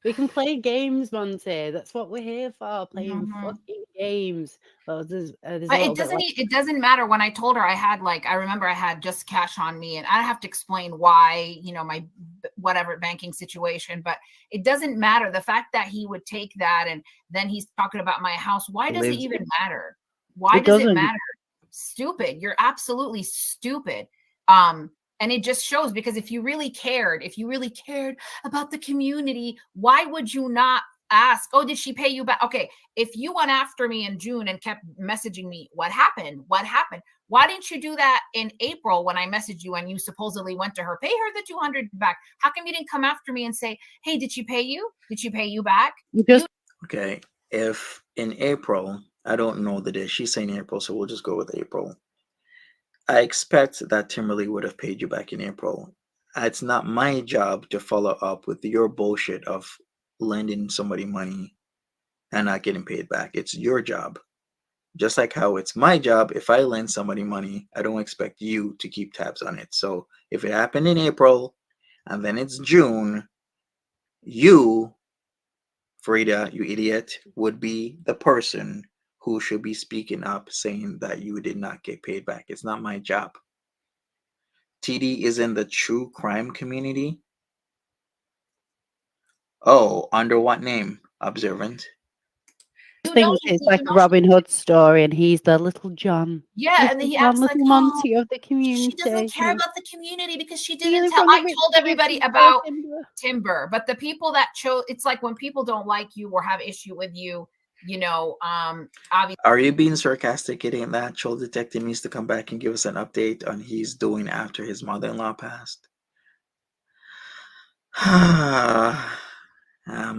We can play games, Monty. That's what we're here for, playing Mhm. fucking games. Well, there's a But little it bit doesn't like it doesn't matter. When I told her, I remember I had just cash on me, and I don't have to explain why, you know, my whatever banking situation, but it doesn't matter. The fact that he would take that and then he's talking about my house, why does it Lives- even matter? Why It does it doesn't. matter? Stupid. You're absolutely stupid. And it just shows, because if you really cared about the community, why would you not ask, oh, did she pay you back? Okay, if you went after me in June and kept messaging me, what happened? Why didn't you do that in April when I messaged you and you supposedly went to her, pay her the 200 back? How come you didn't come after me and say, hey, did she pay you? Did she pay you back? You just Okay, if in April, I don't know the day, she's saying April, so we'll just go with April. I expect that Timberly would have paid you back in April. It's not my job to follow up with your bullshit of lending somebody money and not getting paid back. It's your job. Just like how it's my job, if I lend somebody money, I don't expect you to keep tabs on it. So if it happened in April and then it's June, you, Farida, you idiot, would be the person who should be speaking up saying that you did not get paid back. It's not my job. TD is in the true crime community. Oh, under what name? Observant. You know thinks he's it's like a emotional. Robin Hood story, and he's the little John. Yeah, and then he acts like, little Monty of the she community. doesn't care you know, about the community because she stealing didn't tell. from the I rich told to everybody riches, about Timber. Timber, but the people that chose, it's like when people don't like you or have issue with you, you know, obviously. Are you being sarcastic? It ain't that Troll Detective needs to come back and give us an update on he's doing after his mother-in-law passed.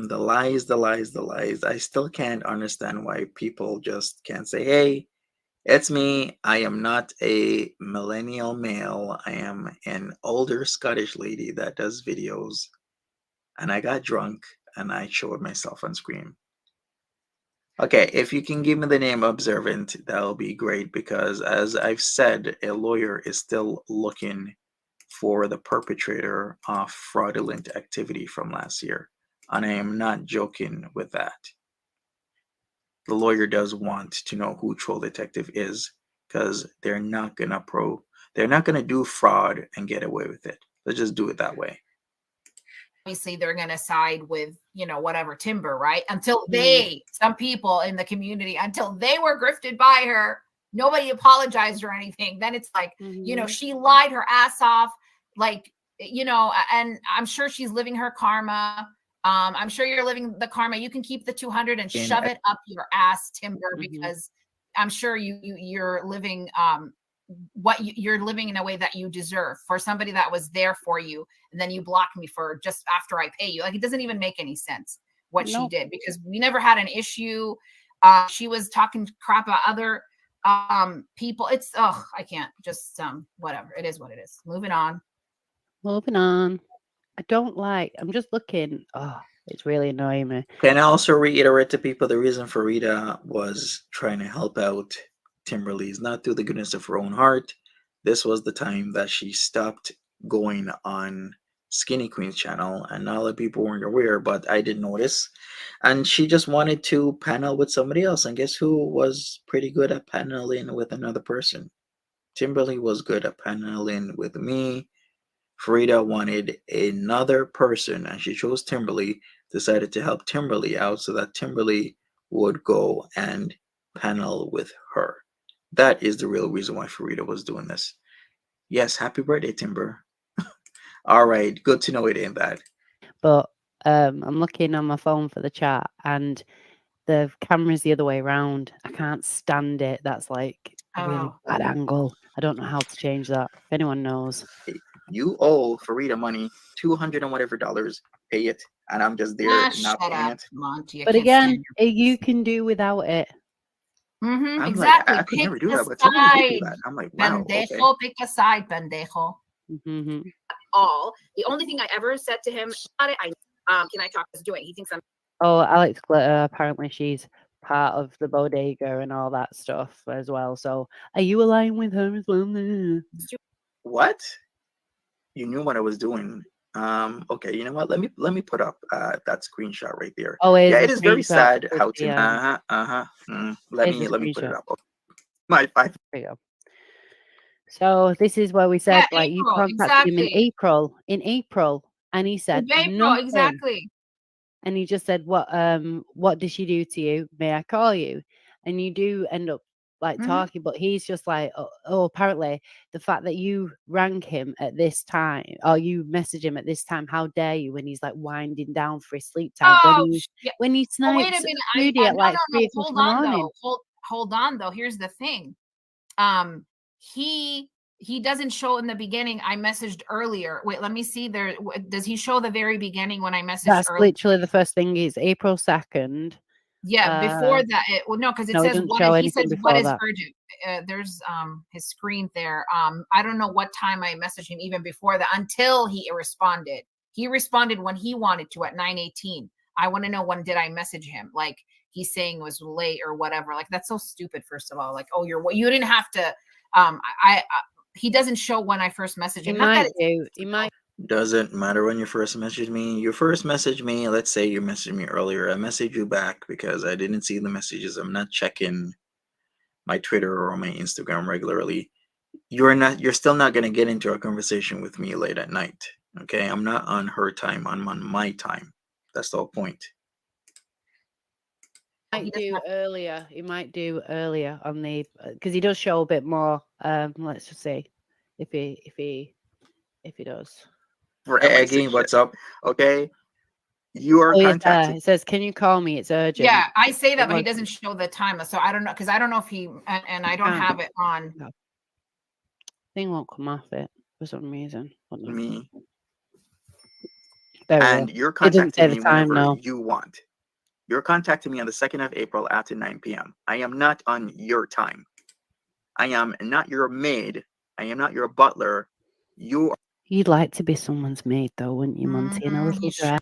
The lies, the lies, the lies. I still can't understand why people just can't say, hey, it's me. I am not a millennial male. I am an older Scottish lady that does videos. And I got drunk and I showed myself on screen. Okay, if you can give me the name Observant, that'll be great because, as I've said, a lawyer is still looking for the perpetrator of fraudulent activity from last year. And I am not joking with that. The lawyer does want to know who Troll Detective is because they're not gonna do fraud and get away with it. Let's just do it that way. Obviously they're going to side with, you know, whatever Timber, right? Until Mm. some people in the community, until they were grifted by her, nobody apologized or anything. Then it's like, you know, Mhm. she lied her ass off, like, you know, and I'm sure she's living her karma. I'm sure you're living the karma. You can keep the 200 and In shove it up your ass, Timber, Mhm. because I'm sure you're living you're living in a way that you deserve for somebody that was there for you, and then you block me for just after I pay you. Like, it doesn't even make any sense what she Nope. did, because we never had an issue. She was talking crap about other people. It's I can't just whatever. It is what it is. Moving on. Moving on. I'm just looking. Oh, it's really annoying me. Can I also reiterate to people the reason Farida was trying to help out Timberly is not through the goodness of her own heart. This was the time that she stopped going on Skinny Queen's channel, and not a lot of people weren't aware, but I did notice. And she just wanted to panel with somebody else, and guess who was pretty good at paneling with another person? Timberly was good at paneling with me. Farida wanted another person, and she chose Timberly, decided to help Timberly out so that Timberly would go and panel with her. That is the real reason why Farida was doing this. Yes, happy birthday, Timber. All right, good to know it ain't that. But I'm looking on my phone for the chat, and the camera's the other way around. I can't stand it. That's like a really Oh. bad angle. I don't know how to change that. If anyone knows. You owe Farida money, 200 and whatever dollars. Pay it, and I'm just there not Shut paying up, it. Monty. I But can't again, stand you can do without it. your I'm like, exactly. I could Pick never do a that, but Timberly did do side, that. I'm like, wow, okay. pendejo. Pick a side, pendejo. Hmm. All the only thing I ever said to him about it, can I talk is doing. He thinks I'm Oh, Alex Glitter. Apparently, she's part of the bodega and all that stuff as well. So, are you aligned with her as well? What? You knew what I was doing. Okay, you know what? Let me put up that screenshot right there. Oh, Yeah, here's it a is very screenshot sad with how the Tim. Let here's me a let me put it screenshot. up. Okay. My five. There you go. So this is where we said, Yeah, like, you April. contacted him in Exactly. April, and he said April. nothing. Exactly. And he just said, what did she do to you? May I call you? And you do end up like Mhm. talking, but he's just like, oh, apparently the fact that you rang him at this time or you message him at this time, how dare you, when he's like winding down for his sleep time, Oh, yeah. when he Oh, wait a snipes minute. Rudy at No, like no, no. 3 o'clock in Hold the on, morning. though. Hold on, though. Here's the thing. He doesn't show in the beginning. I messaged earlier. Wait, let me see. Does he show the very beginning when I messaged That's earlier? literally the first thing is April 2nd. Yeah, before that, no, because it no, it says doesn't what show he anything says what before is that. urgent. There's his screen there. I don't know what time I messaged him even before that until he responded. He responded when he wanted to at 9:18. I want to know when did I message him? Like he's saying it was late or whatever. Like that's so stupid. First of all, like you didn't have to. He doesn't show when I first messaged He him. Not that might it's do. He might. Doesn't matter when you first messaged me. You first messaged me. Let's say you messaged me earlier. I messaged you back because I didn't see the messages. I'm not checking my Twitter or my Instagram regularly. You're still not going to get into a conversation with me late at night. Okay? I'm not on her time. I'm on my time. That's the whole point. he Might doesn't do have- earlier. He might do earlier on the because he does show a bit more. Let's just see if he does. Again, what's up? Okay? You are Oh yes, contacted. it says, "Can you call me? It's urgent." Yeah, I say that, but he was- doesn't show the time. So I don't know because I don't know if he and I don't can't. have it on. Thing won't come off it for some reason. Hold on. Me. There we And go. you're It didn't say contacting the me time, whenever no. you want. You're contacting me on the 2nd of April after 9 p.m. I am not on your time. I am not your maid. I am not your butler. You are. You'd like to be someone's maid, though, wouldn't you, Monty? In a little dress.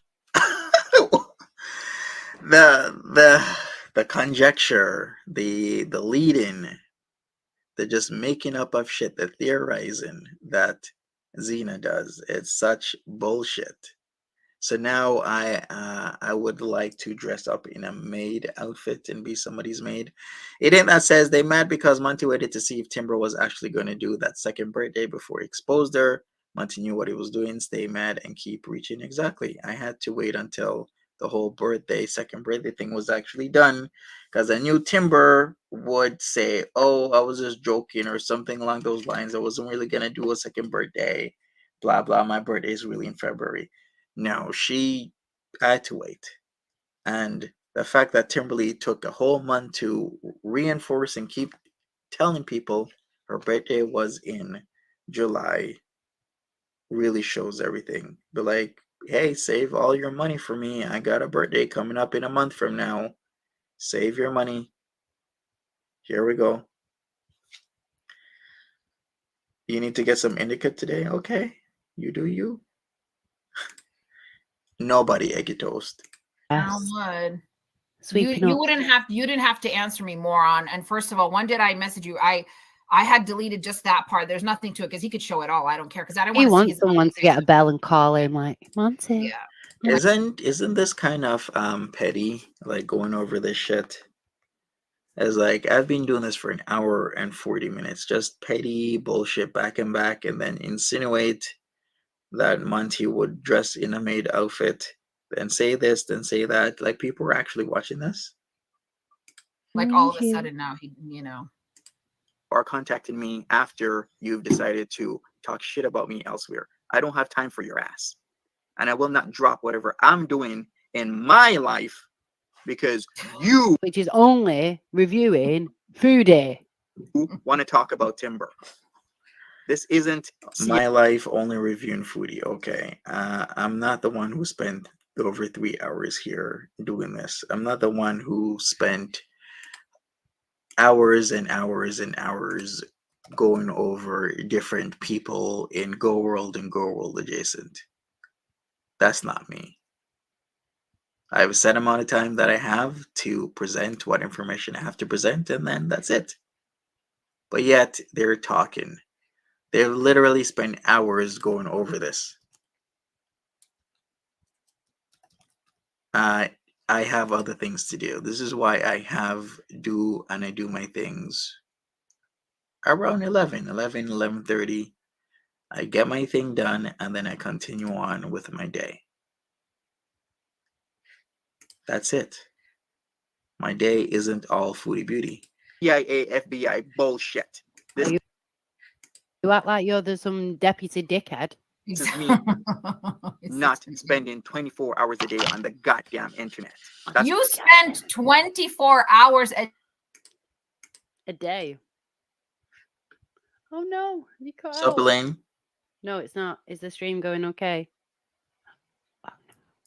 the conjecture, the lead-in, the just making up of shit, the theorizing that Xena does. It's such bullshit. So now I would like to dress up in a maid outfit and be somebody's maid. It ain't that says they mad because Monty waited to see if Timber was actually going to do that second birthday before he exposed her. Monty knew what he was doing. Stay mad and keep reaching. Exactly. I had to wait until the whole second birthday thing was actually done because I knew Timber would say, "Oh, I was just joking" or something along those lines. I wasn't really gonna do a second birthday. Blah blah. My birthday is really in February. No, she had to wait. And the fact that Timberly took a whole month to reinforce and keep telling people her birthday was in July really shows everything. But like, hey, save all your money for me. I got a birthday coming up in a month from now. Save your money. Here we go. You need to get some indica today? Okay. You do you. Nobody eggy toast. I Yes. would. Sweeping You up. you didn't have to answer me more on. And first of all, when did I message you? I had deleted just that part. There's nothing to it because he could show it all. I don't care because I don't He want to see wants his someone to get a bell and call him like, Monty. Yeah. Isn't this kind of petty, like going over this shit? As like I've been doing this for an hour and 40 minutes, just petty bullshit back and back, and then insinuate that Monty would dress in a maid outfit, then say this, then say that. Like people are actually watching this. Like all of a sudden now he, Or contacting me after you've decided to talk shit about me elsewhere. I don't have time for your ass. And I will not drop whatever I'm doing in my life because you Which is only reviewing Foodie. want to talk about Timber. This isn't my life only reviewing Foodie. Okay. I'm not the one who spent over 3 hours here doing this. I'm not the one who spent hours and hours and hours going over different people in Go World and Go World adjacent. That's not me. I have a set amount of time that I have to present what information I have to present, and then that's it. But yet they're talking. They've literally spent hours going over this. I have other things to do. This is why I do my things around 11:30. I get my thing done, and then I continue on with my day. That's it. My day isn't all foodie beauty. CIA, FBI bullshit. This You act like you're some deputy dickhead. is me It's not just- spending 24 hours a day on the goddamn internet. That's You spent 24 hours A day. Oh no, you cut Sup, out. Elaine? No, it's not. Is the stream going okay?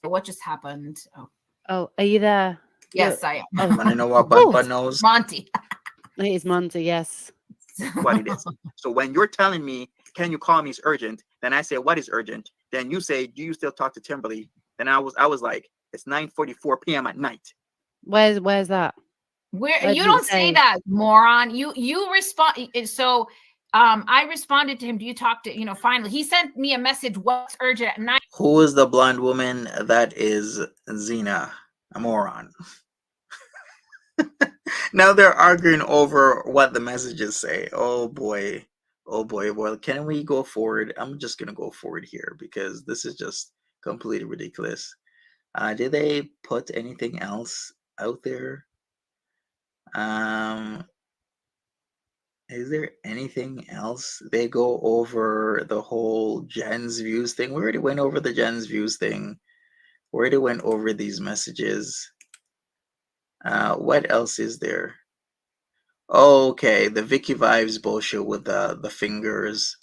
What just happened? Oh, Oh, are you there? yes, I am. Oh, Want to know what Bud knows? Monty. it is Monty, yes. What it is. So when you're telling me, can you call me? It's urgent. Then I say, what is urgent? Then you say, do you still talk to Timberly? Then I was like, it's 9:44 p.m. at night. Where's that? Where What you did it don't say say? that, moron. You respond. So I responded to him. Do you talk to, finally he sent me a message. What's urgent at 9? Who is the blonde woman? That is Xena, a moron. Now they're arguing over what the messages say. Oh boy. Oh boy. Well, can we go forward? I'm just gonna go forward here because this is just completely ridiculous. Did they put anything else out there? Is there anything else? They go over the whole Jen's views thing. We already went over the Jen's views thing. We already went over these messages. What else is there? Okay, the Vicky Vibes bullshit with the fingers.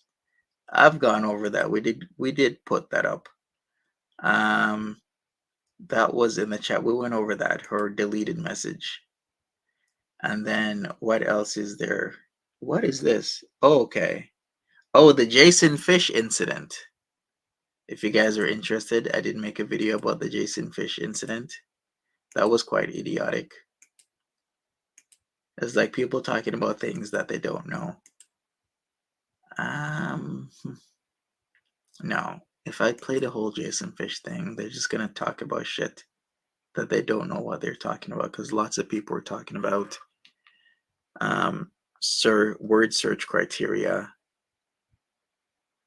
I've gone over that. We did put that up. That was in the chat. We went over that, her deleted message. And then what else is there? What is this? Oh, okay. Oh, the Jason Fish incident. If you guys are interested, I did make a video about the Jason Fish incident. That was quite idiotic. It's like people talking about things that they don't know. No. If I play the whole Jason Fish thing, they're just gonna talk about shit that they don't know what they're talking about, because lots of people are talking about word search criteria,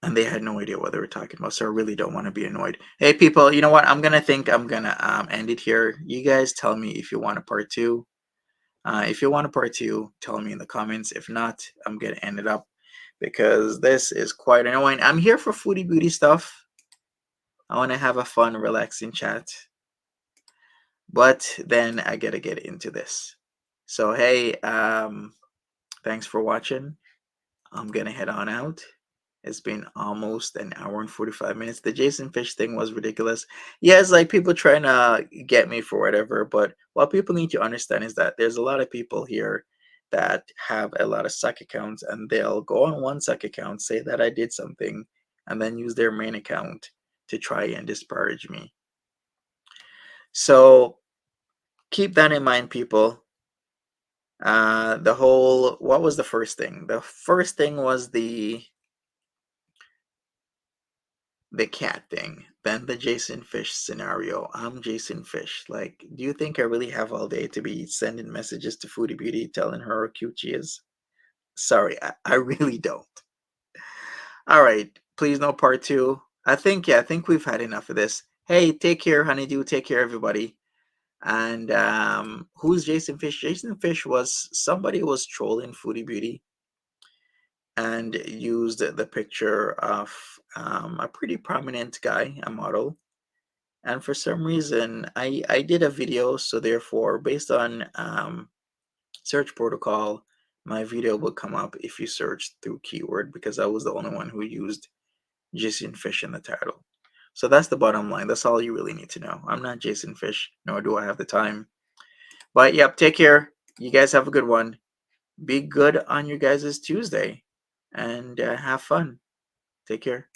and they had no idea what they were talking about. So I really don't want to be annoyed. Hey people, you know what? I'm gonna end it here. You guys tell me if you want a part 2. If you want a part 2, tell me in the comments. If not, I'm gonna end it up because this is quite annoying. I'm here for foodie beauty stuff. I want to have a fun, relaxing chat. But then I gotta get into this. So hey, thanks for watching. I'm gonna head on out. It's been almost an hour and 45 minutes. The Jason Fish thing was ridiculous. Yeah, it's like people trying to get me for whatever, but what people need to understand is that there's a lot of people here that have a lot of suck accounts, and they'll go on one suck account, say that I did something, and then use their main account to try and disparage me. So keep that in mind, people. What was the first thing? The first thing was the cat thing, then the Jason Fish scenario. I'm Jason Fish. Like, do you think I really have all day to be sending messages to Foodie Beauty telling her how cute she is? Sorry, I really don't. All right, please no part 2. I think we've had enough of this. Hey, take care, honeydew. Take care, everybody. And who's Jason Fish? Jason Fish was somebody who was trolling Foodie Beauty and used the picture of a pretty prominent guy, a model. And for some reason, I did a video, so therefore, based on search protocol, my video would come up if you search through keyword, because I was the only one who used Jason Fish in the title. So that's the bottom line. That's all you really need to know. I'm not Jason Fish, nor do I have the time. But yep, take care. You guys have a good one. Be good on your guys' Tuesday, and have fun. Take care.